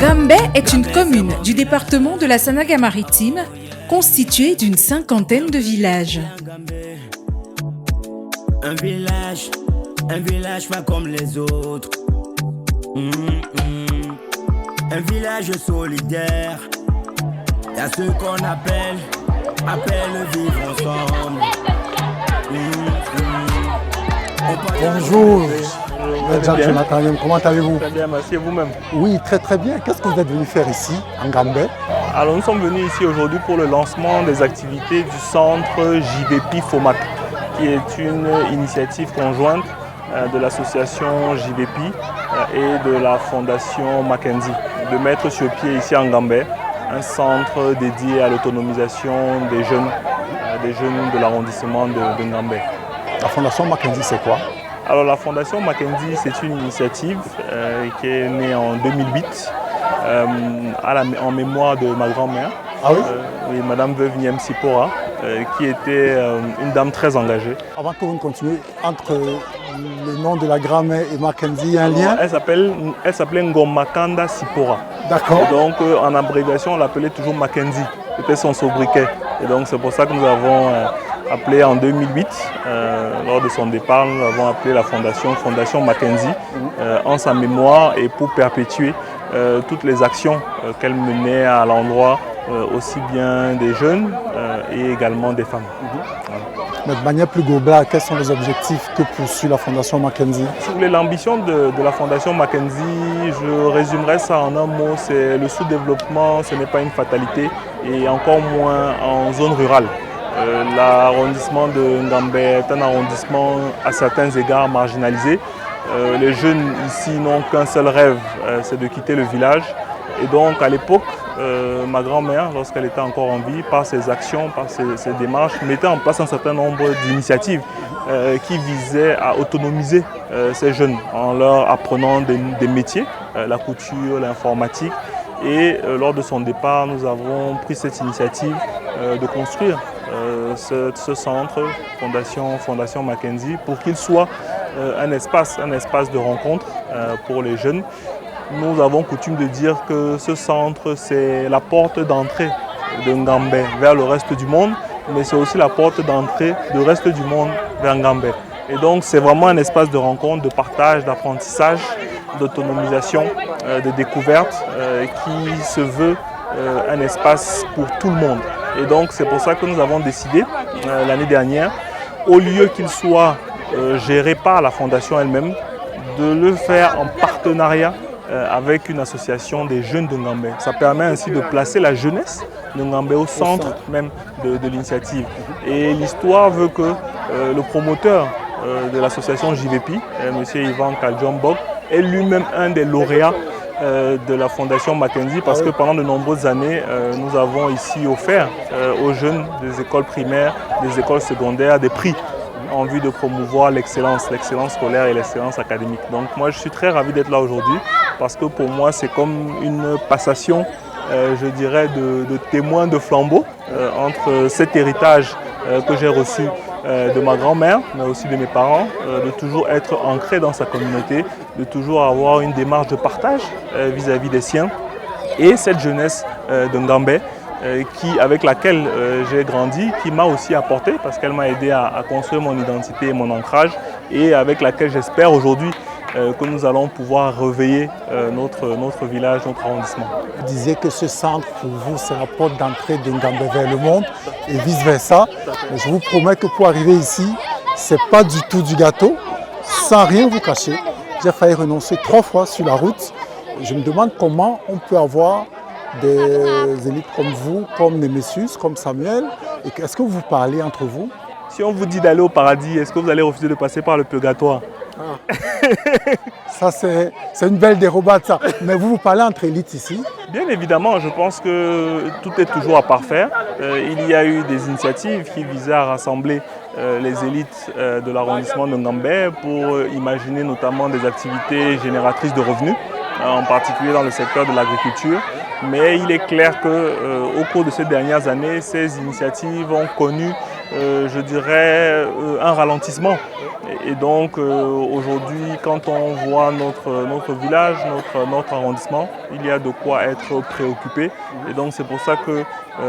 Gambé est une commune du département de la Sanaga-Maritime constituée d'une 50aine de villages. Un village pas comme les autres. Un village solidaire. Y'a ce qu'on appelle vivre ensemble. Bonjour. Jonathan Yem, comment allez-vous? Très bien, merci, et vous-même? Oui, très très bien. Qu'est-ce que vous êtes venu faire ici, en Gambé? Alors nous sommes venus ici aujourd'hui pour le lancement des activités du centre JVP FOMAC, qui est une initiative conjointe de l'association JVP et de la fondation Mackenzie, de mettre sur pied ici en Gambé un centre dédié à l'autonomisation des jeunes de l'arrondissement de Ngambé. La fondation Mackenzie, c'est quoi? Alors la fondation Mackenzie, c'est une initiative qui est née en 2008 en mémoire de ma grand-mère, oui, Madame Veuve Niem Sipora, qui était une dame très engagée. Avant que vous ne continuiez, entre le nom de la grand-mère et Mackenzie, il y a un lien? Elle s'appelait Ngomakanda Sipora. D'accord. Et donc en abréviation, on l'appelait toujours Mackenzie. C'était son sobriquet. Et donc c'est pour ça que nous avons appelé en 2008, lors de son départ, nous avons appelé la Fondation Mackenzie en sa mémoire et pour perpétuer toutes les actions qu'elle menait à l'endroit aussi bien des jeunes et également des femmes. Voilà. Mais de manière plus globale, quels sont les objectifs que poursuit la Fondation Mackenzie? Si vous voulez, l'ambition de la Fondation Mackenzie, je résumerai ça en un mot, c'est le sous-développement, ce n'est pas une fatalité, et encore moins en zone rurale. L'arrondissement de Ngambé est un arrondissement à certains égards marginalisé. Les jeunes ici n'ont qu'un seul rêve, c'est de quitter le village. Et donc à l'époque, ma grand-mère, lorsqu'elle était encore en vie, par ses actions, par ses démarches, mettait en place un certain nombre d'initiatives qui visaient à autonomiser ces jeunes en leur apprenant des métiers, la couture, l'informatique. Et lors de son départ, nous avons pris cette initiative de construire ce centre, Fondation Mackenzie, pour qu'il soit un espace de rencontre pour les jeunes. Nous avons coutume de dire que ce centre, c'est la porte d'entrée de Ngambé vers le reste du monde, mais c'est aussi la porte d'entrée du reste du monde vers Ngambé. Et donc c'est vraiment un espace de rencontre, de partage, d'apprentissage, d'autonomisation, de découverte qui se veut un espace pour tout le monde. Et donc c'est pour ça que nous avons décidé l'année dernière, au lieu qu'il soit géré par la Fondation elle-même, de le faire en partenariat avec une association des jeunes de Ngambé. Ça permet ainsi de placer la jeunesse de Ngambé au centre même de l'initiative. Et l'histoire veut que le promoteur de l'association JVP, M. Ivan Kaljambok, est lui-même un des lauréats de la Fondation Mackenzie parce que pendant de nombreuses années, nous avons ici offert aux jeunes des écoles primaires, des écoles secondaires, des prix en vue de promouvoir l'excellence scolaire et l'excellence académique. Donc moi je suis très ravi d'être là aujourd'hui parce que pour moi c'est comme une passation, je dirais, de témoin de flambeau entre cet héritage que j'ai reçu de ma grand-mère, mais aussi de mes parents, de toujours être ancré dans sa communauté, de toujours avoir une démarche de partage vis-à-vis des siens et cette jeunesse de Ngambé avec laquelle j'ai grandi, qui m'a aussi apporté parce qu'elle m'a aidé à construire mon identité et mon ancrage et avec laquelle j'espère aujourd'hui que nous allons pouvoir réveiller notre village, notre arrondissement. Vous disiez que ce centre pour vous c'est la porte d'entrée de Ngambé vers le monde et vice versa. Mais je vous promets que pour arriver ici, c'est pas du tout du gâteau. Sans rien vous cacher, j'ai failli renoncer 3 fois sur la route. Je me demande comment on peut avoir des élites comme vous, comme Némésius, comme Samuel. Est-ce que vous parlez entre vous? Si on vous dit d'aller au paradis, est-ce que vous allez refuser de passer par le purgatoire? Ça c'est une belle dérobade ça. Mais vous parlez entre élites ici? Bien évidemment, je pense que tout est toujours à parfaire. Il y a eu des initiatives qui visaient à rassembler les élites de l'arrondissement de Ngambé pour imaginer notamment des activités génératrices de revenus, en particulier dans le secteur de l'agriculture. Mais il est clair qu'au cours de ces dernières années, ces initiatives ont connu, je dirais, un ralentissement. Et donc aujourd'hui, quand on voit notre village, notre arrondissement, il y a de quoi être préoccupé. Et donc c'est pour ça que,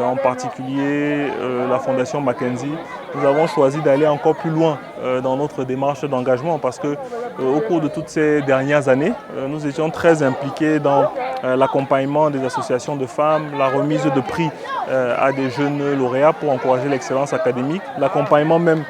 en particulier, la Fondation Mackenzie, nous avons choisi d'aller encore plus loin dans notre démarche d'engagement parce que au cours de toutes ces dernières années, nous étions très impliqués dans l'accompagnement des associations de femmes, la remise de prix à des jeunes lauréats pour encourager l'excellence académique, l'accompagnement même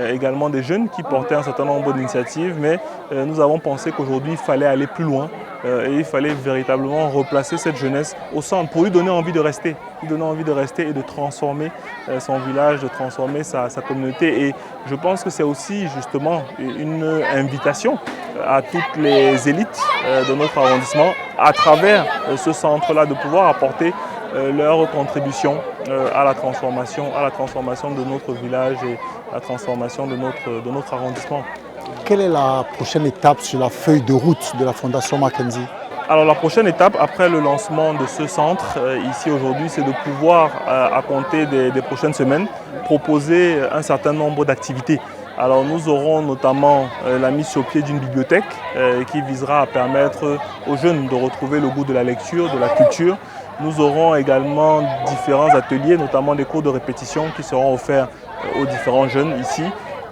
également des jeunes qui portaient un certain nombre d'initiatives, mais nous avons pensé qu'aujourd'hui il fallait aller plus loin et il fallait véritablement replacer cette jeunesse au centre pour lui donner envie de rester, et de transformer son village, de transformer sa communauté. Et je pense que c'est aussi justement une invitation à toutes les élites de notre arrondissement à travers ce centre-là de pouvoir apporter leur contribution à la transformation de notre village et à la transformation de notre arrondissement. Quelle est la prochaine étape sur la feuille de route de la Fondation Mackenzie? Alors la prochaine étape, après le lancement de ce centre ici aujourd'hui, c'est de pouvoir, à compter des prochaines semaines, proposer un certain nombre d'activités Alors nous aurons notamment la mise sur pied d'une bibliothèque qui visera à permettre aux jeunes de retrouver le goût de la lecture, de la culture. Nous aurons également différents ateliers, notamment des cours de répétition qui seront offerts aux différents jeunes ici.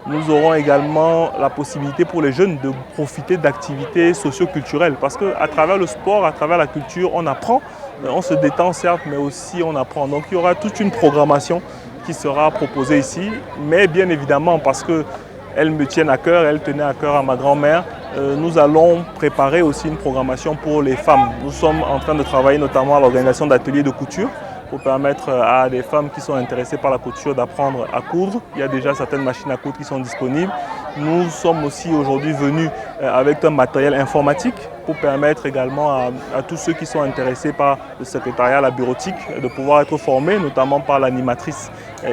Nous aurons également la possibilité pour les jeunes de profiter d'activités socio-culturelles parce qu'à travers le sport, à travers la culture, on apprend, on se détend certes, mais aussi on apprend. Donc il y aura toute une programmation qui sera proposée ici, mais bien évidemment parce qu'elles me tiennent à cœur, elles tenaient à cœur à ma grand-mère, nous allons préparer aussi une programmation pour les femmes. Nous sommes en train de travailler notamment à l'organisation d'ateliers de couture pour permettre à des femmes qui sont intéressées par la couture d'apprendre à coudre. Il y a déjà certaines machines à coudre qui sont disponibles. Nous sommes aussi aujourd'hui venus avec un matériel informatique pour permettre également à tous ceux qui sont intéressés par le secrétariat, la bureautique, de pouvoir être formés, notamment par l'animatrice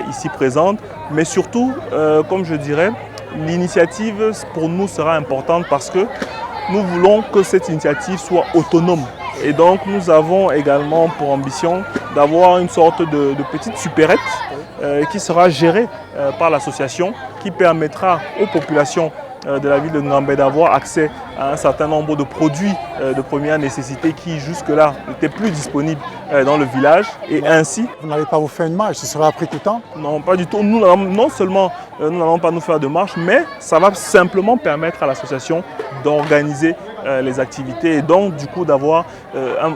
ici présente. Mais surtout, comme je dirais, l'initiative pour nous sera importante parce que nous voulons que cette initiative soit autonome. Et donc nous avons également pour ambition d'avoir une sorte de petite supérette qui sera gérée par l'association, qui permettra aux populations de la ville de Ngambé d'avoir accès à un certain nombre de produits de première nécessité qui jusque-là n'étaient plus disponibles dans le village. Et ainsi... Vous n'allez pas vous faire une marche, ce sera après tout le temps? Non, pas du tout. Nous, non seulement nous n'allons pas nous faire de marche, mais ça va simplement permettre à l'association d'organiser les activités et donc du coup d'avoir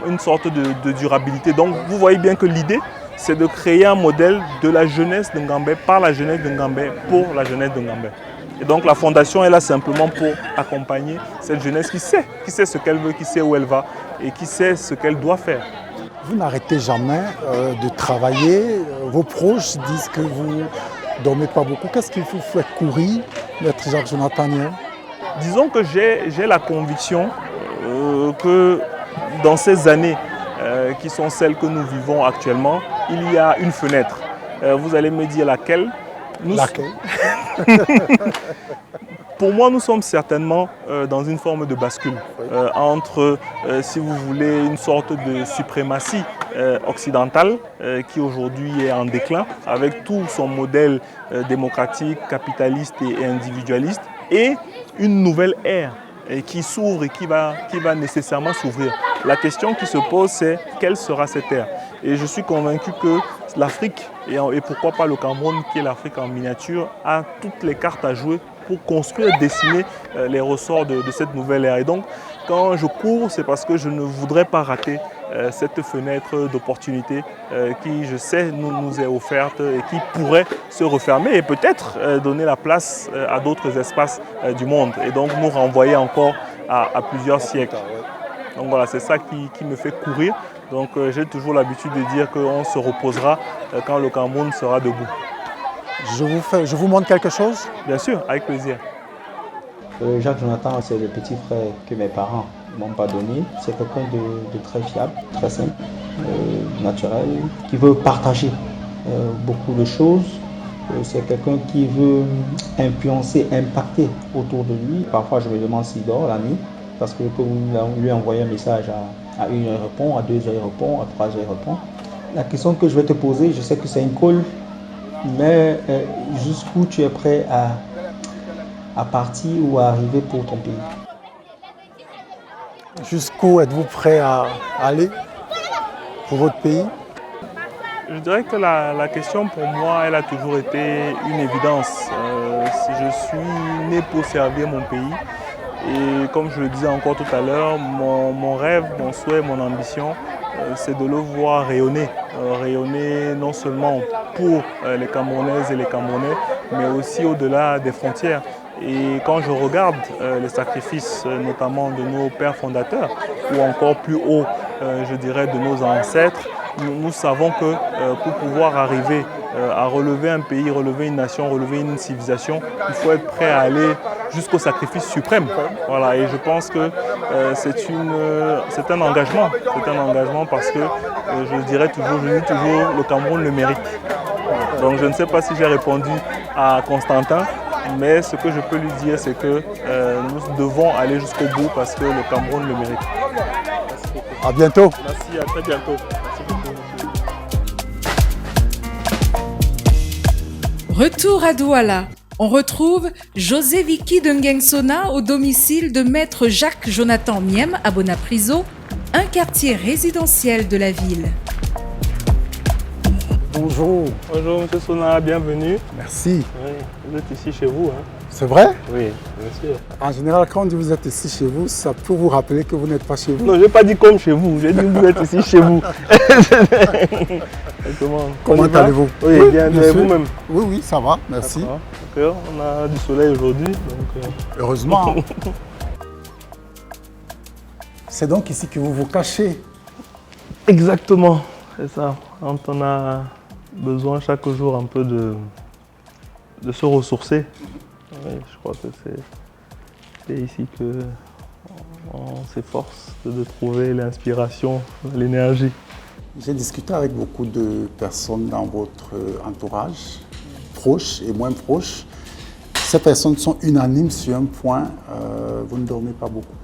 une sorte de durabilité. Donc vous voyez bien que l'idée, c'est de créer un modèle de la jeunesse de Ngambé, par la jeunesse de Ngambé, pour la jeunesse de Ngambé. Et donc la fondation est là simplement pour accompagner cette jeunesse qui sait ce qu'elle veut, qui sait où elle va et qui sait ce qu'elle doit faire. Vous n'arrêtez jamais de travailler. Vos proches disent que vous ne dormez pas beaucoup. Qu'est-ce qu'il vous fait courir, Maître Jacques-Jonathan Niel? Disons que j'ai la conviction que dans ces années qui sont celles que nous vivons actuellement, il y a une fenêtre. Vous allez me dire laquelle? Laquelle? Pour moi, nous sommes certainement dans une forme de bascule entre, si vous voulez, une sorte de suprématie occidentale qui aujourd'hui est en déclin avec tout son modèle démocratique, capitaliste et individualiste, et une nouvelle ère qui s'ouvre et qui va nécessairement s'ouvrir. La question qui se pose, c'est quelle sera cette ère? Et je suis convaincu que l'Afrique, et pourquoi pas le Cameroun, qui est l'Afrique en miniature, a toutes les cartes à jouer pour construire, dessiner les ressorts de cette nouvelle ère. Et donc, quand je cours, c'est parce que je ne voudrais pas rater cette fenêtre d'opportunité qui, je sais, nous est offerte et qui pourrait se refermer et peut-être donner la place à d'autres espaces du monde et donc nous renvoyer encore à plusieurs siècles. Donc voilà, c'est ça qui me fait courir. Donc j'ai toujours l'habitude de dire qu'on se reposera quand le Cameroun sera debout. Je vous montre quelque chose? Bien sûr, avec plaisir. Jacques-Jonathan, c'est le petit frère que mes parents ne m'ont pas donné. C'est quelqu'un de très fiable, très simple, naturel, qui veut partager beaucoup de choses. C'est quelqu'un qui veut influencer, impacter autour de lui. Parfois, je me demande s'il dort la nuit, parce que quand on lui envoie un message à 1h, il répond, à 2h, il répond, à 3h, il répond. La question que je vais te poser, je sais que c'est une colle, mais jusqu'où tu es prêt à partir ou à arriver pour ton pays? Jusqu'où êtes-vous prêt à aller pour votre pays? Je dirais que la question pour moi, elle a toujours été une évidence. Je suis né pour servir mon pays et comme je le disais encore tout à l'heure, mon rêve, mon souhait, mon ambition, c'est de le voir rayonner. Rayonner non seulement pour les Camerounaises et les Camerounais, mais aussi au-delà des frontières. Et quand je regarde les sacrifices, notamment de nos pères fondateurs, ou encore plus haut, je dirais, de nos ancêtres, nous savons que pour pouvoir arriver à relever un pays, relever une nation, relever une civilisation, il faut être prêt à aller jusqu'au sacrifice suprême. Voilà, et je pense que c'est un engagement. C'est un engagement parce que je dis toujours, le Cameroun le mérite. Donc je ne sais pas si j'ai répondu à Constantin, mais ce que je peux lui dire, c'est que nous devons aller jusqu'au bout parce que le Cameroun le mérite. À bientôt. Merci, à très bientôt. Retour à Douala. On retrouve José Vicky de Ngensona au domicile de maître Jacques Jonathan Miem à Bonapriso, un quartier résidentiel de la ville. Bonjour. Bonjour M. Sona, bienvenue. Merci. Oui, vous êtes ici chez vous. Hein? C'est vrai? Oui, bien sûr. En général, quand on dit vous êtes ici chez vous, ça peut vous rappeler que vous n'êtes pas chez vous. Non, je n'ai pas dit comme chez vous, j'ai dit vous êtes ici chez vous. Comment allez-vous? Oui, bien, vous-même. Oui, oui, ça va, merci. D'accord. On a du soleil aujourd'hui. Heureusement. C'est donc ici que vous vous cachez? Exactement, c'est ça. Quand on a besoin chaque jour un peu de se ressourcer, oui, je crois que c'est ici qu'on s'efforce de trouver l'inspiration, l'énergie. J'ai discuté avec beaucoup de personnes dans votre entourage, proches et moins proches. Ces personnes sont unanimes sur un point, vous ne dormez pas beaucoup.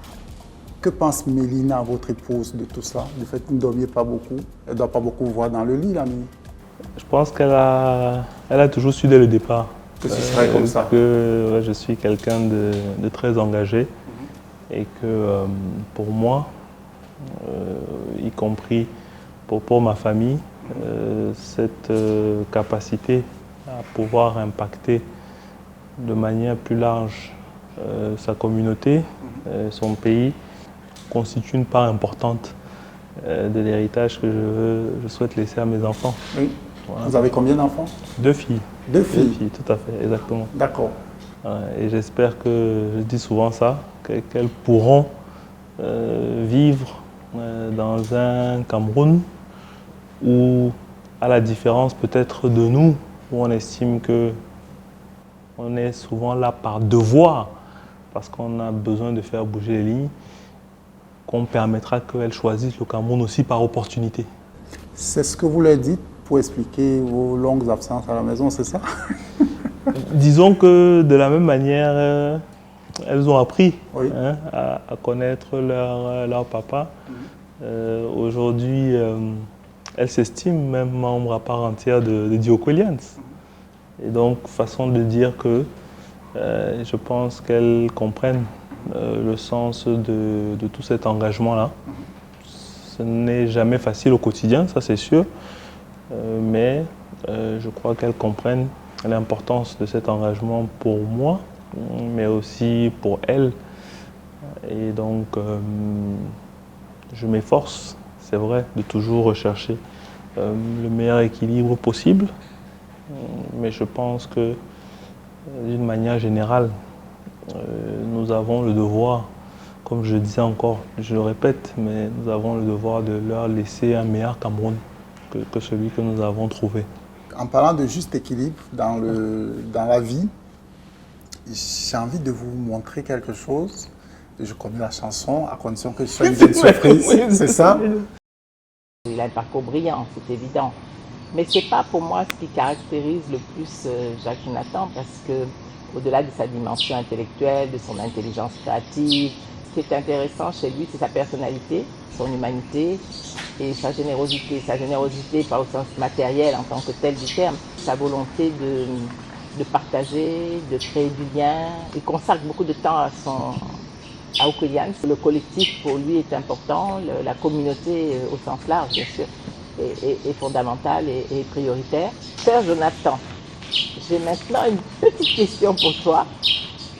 Que pense Mélina, votre épouse, de tout ça, du fait que vous ne dormiez pas beaucoup? Elle ne doit pas beaucoup vous voir dans le lit la nuit. Je pense qu'elle a toujours su dès le départ que ce serait comme ça. Que je suis quelqu'un de très engagé et que pour moi, y compris pour ma famille, cette capacité à pouvoir impacter de manière plus large sa communauté, son pays, constitue une part importante de l'héritage que je souhaite laisser à mes enfants. Oui. Voilà. Vous avez combien d'enfants? 2 filles. 2 filles? 2 filles, tout à fait, exactement. D'accord. Et j'espère que, je dis souvent ça, qu'elles pourront vivre dans un Cameroun où, à la différence peut-être de nous, où on estime qu'on est souvent là par devoir, parce qu'on a besoin de faire bouger les lignes, qu'on permettra qu'elles choisissent le Cameroun aussi par opportunité. C'est ce que vous leur dites pour expliquer vos longues absences à la maison, c'est ça? Disons que de la même manière, elles ont appris oui. À connaître leur papa. Aujourd'hui, elles s'estiment même membres à part entière de Diokwelians. Et donc, façon de dire que je pense qu'elles comprennent le sens de tout cet engagement-là. Ce n'est jamais facile au quotidien, ça c'est sûr, mais je crois qu'elles comprennent l'importance de cet engagement pour moi, mais aussi pour elles. Et donc, je m'efforce, c'est vrai, de toujours rechercher le meilleur équilibre possible, mais je pense que, d'une manière générale, nous avons le devoir, comme je disais encore, je le répète, mais nous avons le devoir de leur laisser un meilleur Cameroun que celui que nous avons trouvé. En parlant de juste équilibre dans la vie, j'ai envie de vous montrer quelque chose. Je connais la chanson, à condition que ce soit une surprise, oui, c'est ça? Il a un parcours brillant, c'est évident. Mais ce n'est pas pour moi ce qui caractérise le plus Jacques Jonathan, parce que au-delà de sa dimension intellectuelle, de son intelligence créative, ce qui est intéressant chez lui, c'est sa personnalité, son humanité et sa générosité. Sa générosité, pas au sens matériel en tant que tel du terme, sa volonté de partager, de créer du lien. Il consacre beaucoup de temps à Okwelians. Le collectif pour lui est important, la communauté au sens large bien sûr est fondamentale et prioritaire. Père Jonathan, j'ai maintenant une petite question pour toi,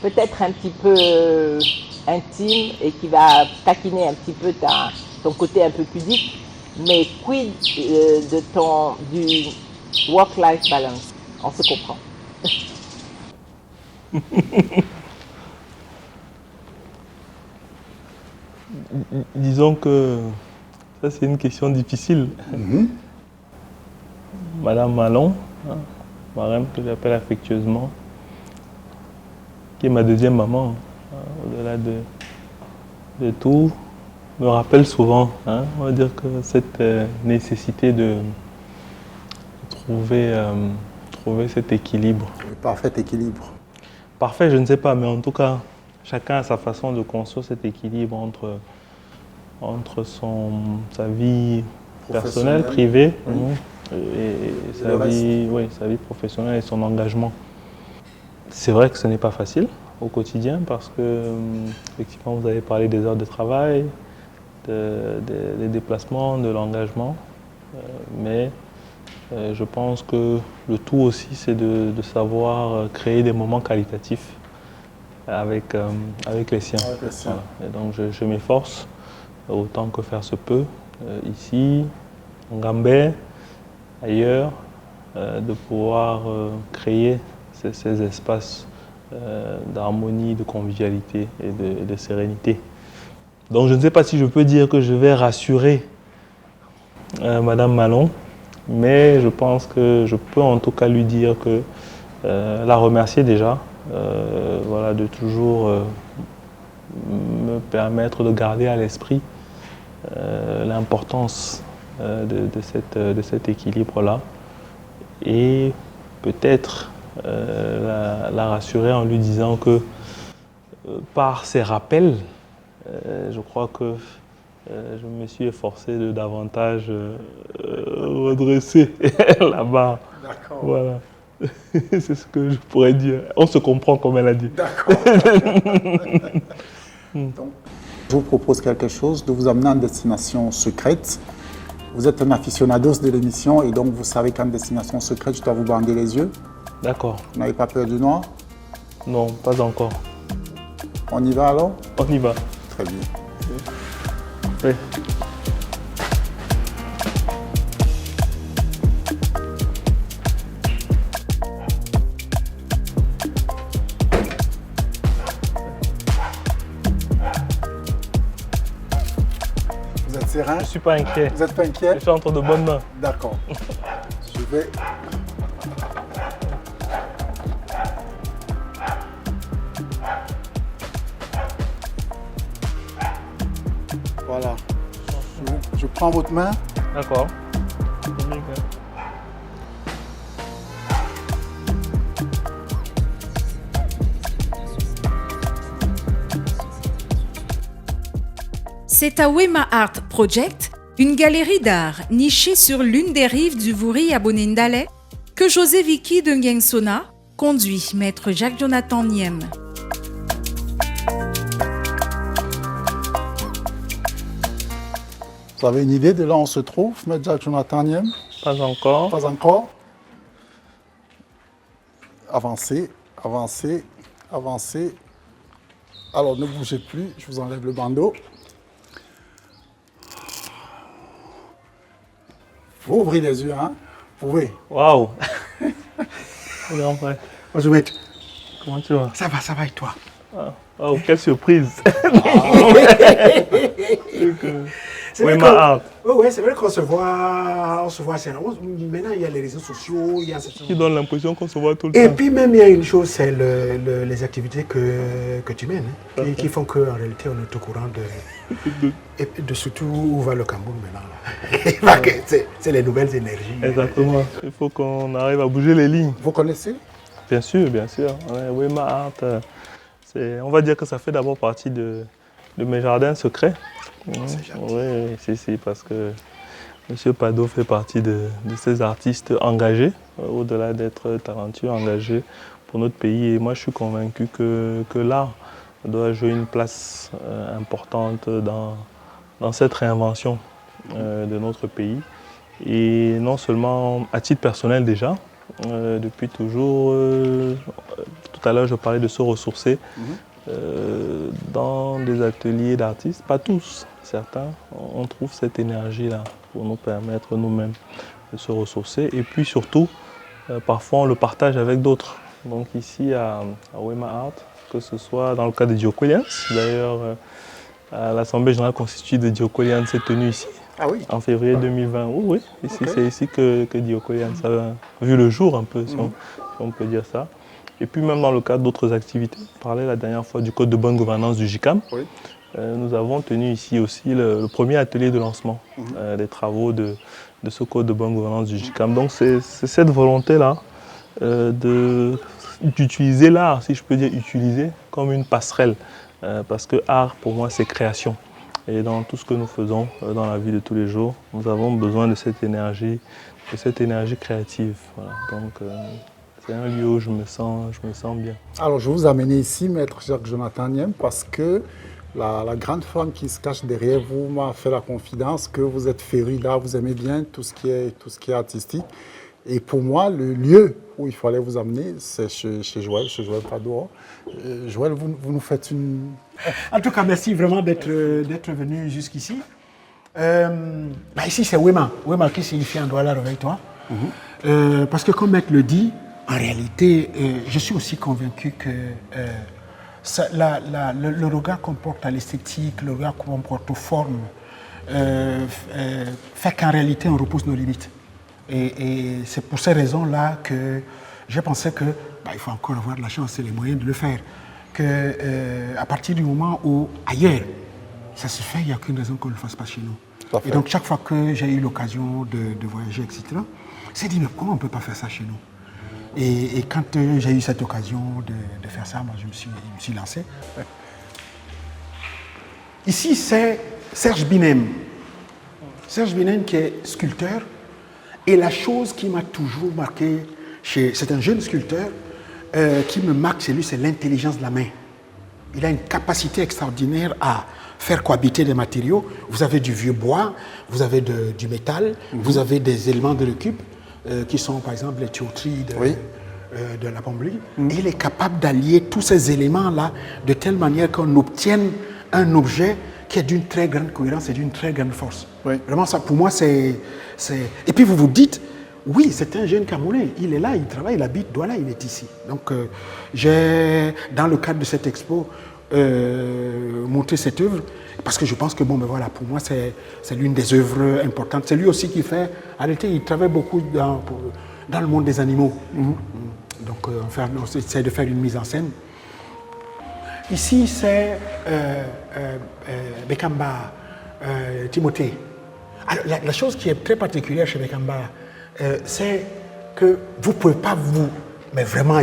peut-être un petit peu intime et qui va taquiner un petit peu ton côté un peu pudique, mais quid du work-life balance? On se comprend. Disons que ça c'est une question difficile. Madame Malon, Marème que j'appelle affectueusement, qui est ma deuxième maman, au-delà de tout, me rappelle souvent, on va dire que cette nécessité de trouver cet équilibre. Le parfait équilibre. Parfait, je ne sais pas, mais en tout cas, chacun a sa façon de construire cet équilibre entre sa vie personnelle, privée, et sa vie professionnelle et son engagement. C'est vrai que ce n'est pas facile au quotidien parce que, effectivement, vous avez parlé des heures de travail, des déplacements, de l'engagement. Mais je pense que le tout aussi, c'est de savoir créer des moments qualitatifs avec les siens. Voilà. Et donc je m'efforce autant que faire se peut, ici, en Gambais, ailleurs, de pouvoir créer ces espaces d'harmonie, de convivialité et de sérénité. Donc je ne sais pas si je peux dire que je vais rassurer Madame Malon, mais je pense que je peux en tout cas lui dire que la remercier déjà, voilà, de toujours me permettre de garder à l'esprit l'importance de cet équilibre-là et peut-être la rassurer en lui disant que par ces rappels, je crois que je me suis efforcé de davantage redresser la barre. D'accord. Voilà. C'est ce que je pourrais dire. On se comprend comme elle a dit. D'accord. Donc, je vous propose quelque chose, de vous amener en destination secrète. Vous êtes un aficionados de l'émission et donc vous savez qu'en destination secrète, je dois vous bander les yeux. D'accord. Vous n'avez pas peur du noir? Non, pas encore. On y va alors? On y va. Très bien. Oui. Vous êtes serein? Je ne suis pas inquiet. Vous n'êtes pas inquiet? Je suis entre de bonnes mains. D'accord. Je vais... Voilà. Je prends votre main. D'accord. C'est à Wema Art Project, une galerie d'art nichée sur l'une des rives du Vuri à Bonendale, que José Vicky de Ngensona conduit Maître Jacques-Jonathan Niem. Vous avez une idée de là où on se trouve, Maître Jacques-Jonathan Niem? Pas encore. Pas encore. Avancez, avancez, avancez. Alors ne bougez plus, je vous enlève le bandeau. Vous ouvrez les yeux, hein? Vous pouvez. Waouh! Bonjour, maître. Comment tu vas? Ça va et toi? Oh, quelle surprise! Wema Art. Oui, c'est vrai qu'on se voit assez rarement. Maintenant, il y a les réseaux sociaux, il y a qui donne l'impression qu'on se voit tout le temps. Et puis même, il y a une chose, c'est les activités que tu mènes, hein, qui font qu'en réalité, on est au courant de surtout où va le Cameroun maintenant. C'est les nouvelles énergies. Exactement. Il faut qu'on arrive à bouger les lignes. Vous connaissez? Bien sûr, bien sûr. Ouais, Wema Art, on va dire que ça fait d'abord partie de mes jardins secrets. Oui, si, parce que M. Pado fait partie de ces artistes engagés, au-delà d'être talentueux, engagés pour notre pays. Et moi, je suis convaincu que l'art doit jouer une place importante dans cette réinvention de notre pays. Et non seulement à titre personnel déjà, depuis toujours, tout à l'heure je parlais de se ressourcer dans des ateliers d'artistes, pas tous, certains, on trouve cette énergie-là pour nous permettre nous-mêmes de se ressourcer. Et puis surtout, parfois on le partage avec d'autres. Donc ici à Wema Art, que ce soit dans le cas de Diocolians, d'ailleurs l'Assemblée générale constituée de Diocolians s'est tenue ici. Ah oui. En février 2020, oui, ici, okay. C'est ici que Diocolians a vu le jour un peu, si on peut dire ça. Et puis même dans le cadre d'autres activités, on parlait la dernière fois du code de bonne gouvernance du JICAM. Oui. Nous avons tenu ici aussi le premier atelier de lancement des travaux de ce code de bonne gouvernance du JICAM. Donc c'est cette volonté-là d'utiliser l'art, si je peux dire utiliser, comme une passerelle. Parce que art, pour moi, c'est création. Et dans tout ce que nous faisons dans la vie de tous les jours, nous avons besoin de cette énergie créative. Voilà. Donc C'est un lieu où je me sens bien. Alors, je vous amène ici, maître Jacques-Jonathan Nième, parce que la grande femme qui se cache derrière vous m'a fait la confidence que vous êtes féru là, vous aimez bien tout ce qui est artistique. Et pour moi, le lieu où il fallait vous amener, c'est chez Joël Padour. Joël, vous nous faites une... En tout cas, merci vraiment d'être venu jusqu'ici. Ici, c'est Wema. Wema qui signifie un dollar avec toi. Parce que comme Maître le dit, en réalité, je suis aussi convaincu que le regard qu'on porte à l'esthétique, le regard qu'on porte aux formes, fait qu'en réalité, on repousse nos limites. Et c'est pour ces raisons-là que j'ai pensé que il faut encore avoir la chance et les moyens de le faire. À partir du moment où, ailleurs, ça se fait, il n'y a aucune raison qu'on ne le fasse pas chez nous. Et donc, chaque fois que j'ai eu l'occasion de voyager, etc., j'ai dit, mais comment on ne peut pas faire ça chez nous? Et quand j'ai eu cette occasion de faire ça, moi, je me suis lancé. Ici, c'est Serge Binem. Serge Binem qui est sculpteur. Et la chose qui m'a toujours marqué, c'est un jeune sculpteur qui me marque chez lui, c'est l'intelligence de la main. Il a une capacité extraordinaire à faire cohabiter des matériaux. Vous avez du vieux bois, vous avez du métal, vous avez des éléments de récup qui sont par exemple les tuyauteries de la plomberie. Et il est capable d'allier tous ces éléments-là de telle manière qu'on obtienne un objet qui est d'une très grande cohérence et d'une très grande force. Vraiment, ça, pour moi, c'est... Et puis vous vous dites, oui, c'est un jeune Camerounais, il est là, il travaille, il habite Douala, il est ici. Donc, j'ai, dans le cadre de cette expo, montré cette œuvre, parce que je pense que, pour moi, c'est l'une des œuvres importantes. C'est lui aussi qui fait, en réalité, il travaille beaucoup dans le monde des animaux. Donc, on essaie de faire une mise en scène. Ici, c'est Bekamba Timothée. Alors, la chose qui est très particulière chez Bekamba, c'est que vous ne pouvez pas mais vraiment,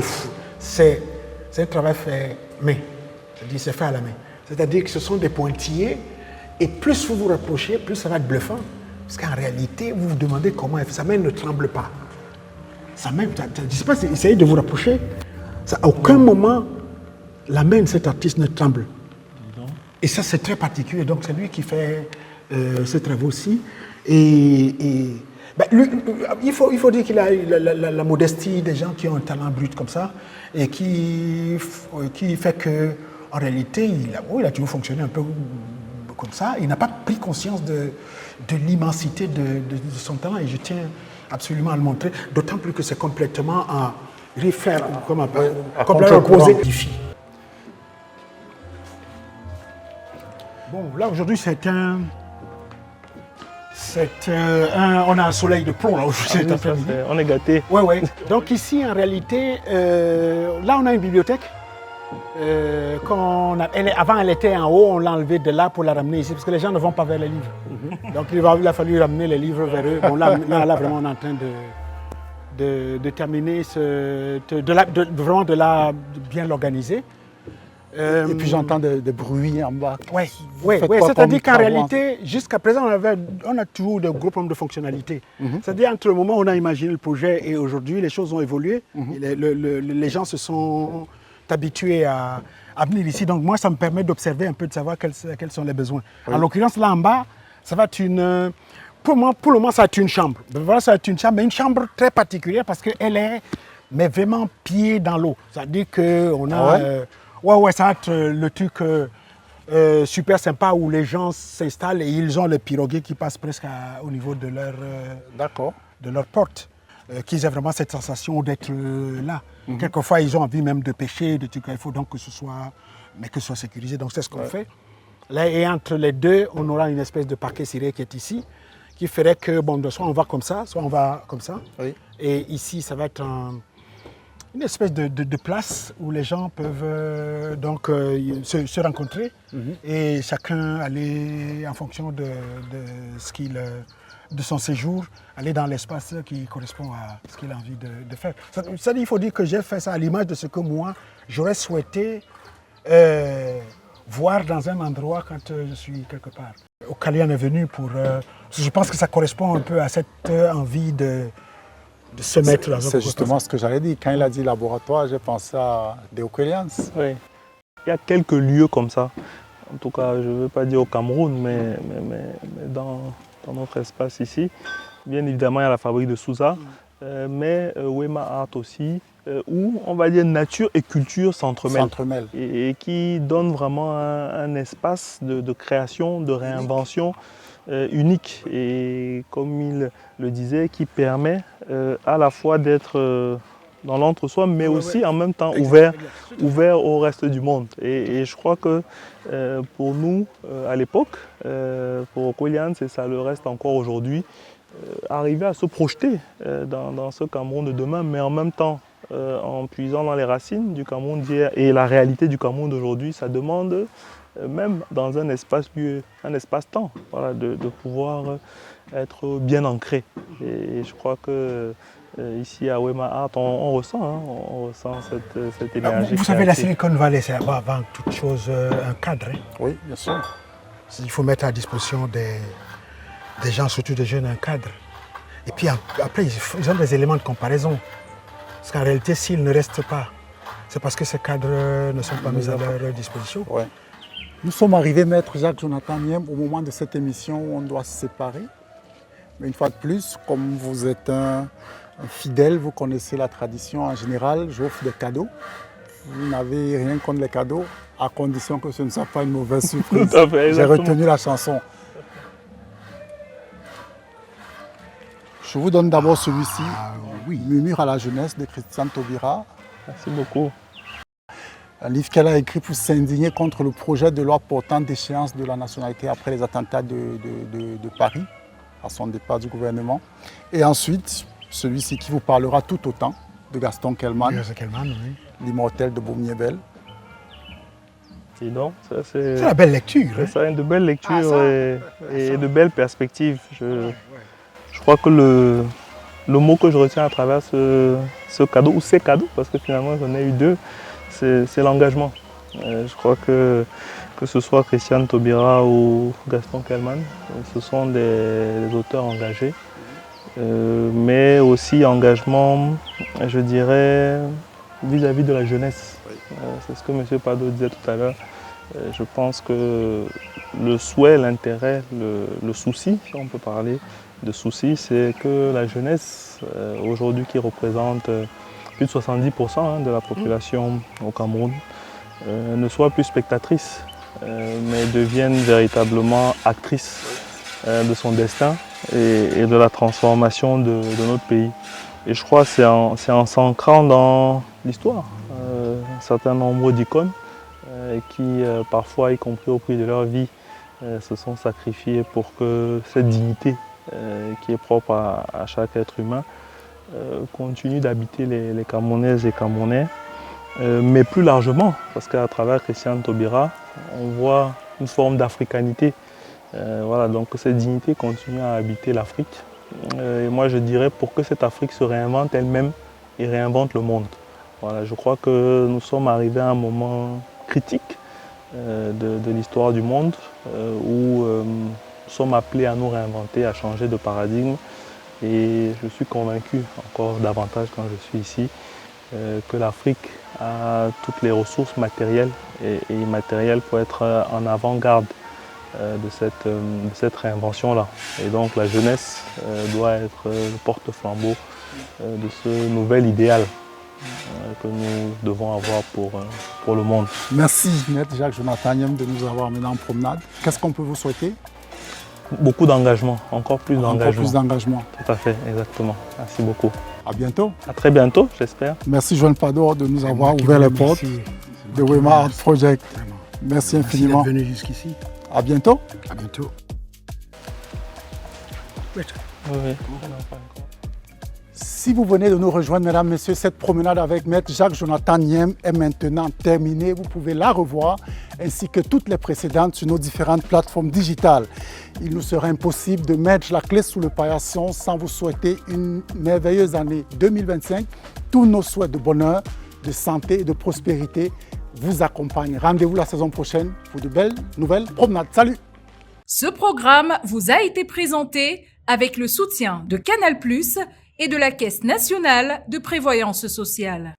c'est un travail fait main. C'est-à-dire, c'est fait à la main. C'est-à-dire que ce sont des pointillés, et plus vous vous rapprochez, plus ça va être bluffant. Parce qu'en réalité, vous vous demandez comment sa main ne tremble pas. Sa main, je ne sais pas, essayez de vous rapprocher. À aucun moment, la main de cet artiste ne tremble. Et ça, c'est très particulier. Donc, c'est lui qui fait ces travaux-ci. Et il faut dire qu'il a la modestie des gens qui ont un talent brut comme ça et qui fait que, en réalité, il a toujours fonctionné un peu comme ça. Il n'a pas pris conscience de l'immensité de son talent et je tiens absolument à le montrer. D'autant plus que c'est complètement en refaire, complètement opposé. Bon, là aujourd'hui on a un soleil de plomb là aujourd'hui. On est gâtés. Ouais. Donc ici en réalité, là on a une bibliothèque. Avant elle était en haut, on l'a enlevée de là pour la ramener ici parce que les gens ne vont pas vers les livres. Donc il a fallu ramener les livres vers eux. Bon là vraiment on est en train de terminer vraiment de bien l'organiser. Et puis j'entends des bruits en bas. Oui, c'est-à-dire qu'en réalité, jusqu'à présent, on a toujours des gros problèmes de fonctionnalité. C'est-à-dire entre le moment où on a imaginé le projet et aujourd'hui, les choses ont évolué. Les gens se sont habitués à venir ici. Donc moi, ça me permet d'observer un peu, de savoir quels sont les besoins. En l'occurrence, là en bas, ça va être une... Pour le moment, ça va être une chambre. Voilà, ça va être une chambre, mais une chambre très particulière parce qu'elle est vraiment pied dans l'eau. C'est-à-dire qu'on a... ça va être le truc super sympa où les gens s'installent et ils ont les pirogues qui passent presque au niveau de leur porte. Qu'ils aient vraiment cette sensation d'être là. Quelquefois, ils ont envie même de pêcher, de trucs. Il faut donc que ce soit sécurisé. Donc, c'est ce qu'on fait. Là, et entre les deux, on aura une espèce de parquet ciré qui est ici, qui ferait que, soit on va comme ça, soit on va comme ça. Et ici, ça va être une espèce de place où les gens peuvent se rencontrer et chacun aller en fonction de son séjour, aller dans l'espace qui correspond à ce qu'il a envie de faire. Ça, il faut dire que j'ai fait ça à l'image de ce que moi, j'aurais souhaité voir dans un endroit quand je suis quelque part. Okalian est venu pour... je pense que ça correspond un peu à cette envie se mettre dans un C'est justement ce que j'allais dire. Quand il a dit laboratoire, j'ai pensé à Deoquelians. Oui. Il y a quelques lieux comme ça. En tout cas, je ne veux pas dire au Cameroun, mais dans notre espace ici. Bien évidemment, il y a la fabrique de Sousa, mais Wema Art aussi, où on va dire nature et culture s'entremêlent. Et qui donne vraiment un espace de création, de réinvention unique. Et comme il le disait, qui permet à la fois d'être dans l'entre-soi, mais aussi en même temps ouvert au reste du monde. Et je crois que pour nous, à l'époque, pour Deoquelians, et ça le reste encore aujourd'hui, arriver à se projeter dans ce Cameroun de demain, mais en même temps, en puisant dans les racines du Cameroun d'hier et la réalité du Cameroun d'aujourd'hui, ça demande, même dans un espace-temps, voilà, de pouvoir être bien ancré. Et je crois que ici à Wema Art, on ressent cette énergie. Vous savez, la Silicon Valley, c'est avant toute chose un cadre. Hein. Oui, bien sûr. Il faut mettre à disposition des gens, surtout des jeunes, un cadre. Et puis après, ils ont des éléments de comparaison. Parce qu'en réalité, s'ils ne restent pas, c'est parce que ces cadres ne sont pas mis à leur disposition. Ouais. Nous sommes arrivés, Maître Jacques-Jonathan Nyem, au moment de cette émission où on doit se séparer. Mais une fois de plus, comme vous êtes un fidèle, vous connaissez la tradition en général, j'offre des cadeaux. Vous n'avez rien contre les cadeaux, à condition que ce ne soit pas une mauvaise surprise. Tout à fait, j'ai retenu la chanson. Je vous donne d'abord celui-ci, Murmure à la jeunesse de Christiane Taubira. Merci beaucoup. Un livre qu'elle a écrit pour s'indigner contre le projet de loi portant déchéance de la nationalité après les attentats de Paris, à son départ du gouvernement. Et ensuite, celui-ci qui vous parlera tout autant, de Gaston Kelman, l'immortel de Beaumier-Belle. C'est la belle lecture. C'est une de belles lectures et de belles perspectives. Je crois que le mot que je retiens à travers ce cadeau, ou ces cadeaux, parce que finalement j'en ai eu deux, c'est l'engagement. Je crois que ce soit Christiane Taubira ou Gaston Kelman, ce sont des auteurs engagés, mais aussi engagement, je dirais, vis-à-vis de la jeunesse. C'est ce que M. Pardo disait tout à l'heure. Je pense que le souhait, l'intérêt, le souci, si on peut parler de souci, c'est que la jeunesse, aujourd'hui qui représente plus de 70% de la population au Cameroun, ne soit plus spectatrice, mais devienne véritablement actrice de son destin et de la transformation de notre pays. Et je crois que c'est en s'ancrant dans l'histoire, un certain nombre d'icônes qui, parfois, y compris au prix de leur vie, se sont sacrifiés pour que cette dignité qui est propre à chaque être humain continue d'habiter les Camerounaises et Camerounais, mais plus largement, parce qu'à travers Christiane Taubira, on voit une forme d'africanité. Voilà, donc cette dignité continue à habiter l'Afrique. Et moi je dirais pour que cette Afrique se réinvente elle-même et réinvente le monde. Voilà, je crois que nous sommes arrivés à un moment critique de l'histoire du monde où nous sommes appelés à nous réinventer, à changer de paradigme. Et je suis convaincu encore davantage quand je suis ici que l'Afrique a toutes les ressources matérielles et immatérielles pour être en avant-garde de cette réinvention-là. Et donc la jeunesse doit être le porte-flambeau de ce nouvel idéal que nous devons avoir pour le monde. Merci, Maître Jacques-Jonathan Nyem, de nous avoir menés en promenade. Qu'est-ce qu'on peut vous souhaiter? Beaucoup d'engagement, encore plus d'engagement. Encore plus d'engagement. Tout à fait, exactement. Merci beaucoup. À bientôt. À très bientôt, j'espère. Merci Joël Pador de nous avoir ouvert les portes de Wema Art Project. Merci infiniment. Merci d'être venu jusqu'ici. À bientôt. À bientôt. Oui. Si vous venez de nous rejoindre, mesdames, messieurs, cette promenade avec Maître Jacques-Jonathan Nyem est maintenant terminée. Vous pouvez la revoir, ainsi que toutes les précédentes sur nos différentes plateformes digitales. Il nous serait impossible de mettre la clé sous le paillasson sans vous souhaiter une merveilleuse année 2025. Tous nos souhaits de bonheur, de santé et de prospérité vous accompagnent. Rendez-vous la saison prochaine pour de belles nouvelles promenades. Salut! Ce programme vous a été présenté avec le soutien de Canal+ et de la Caisse nationale de prévoyance sociale.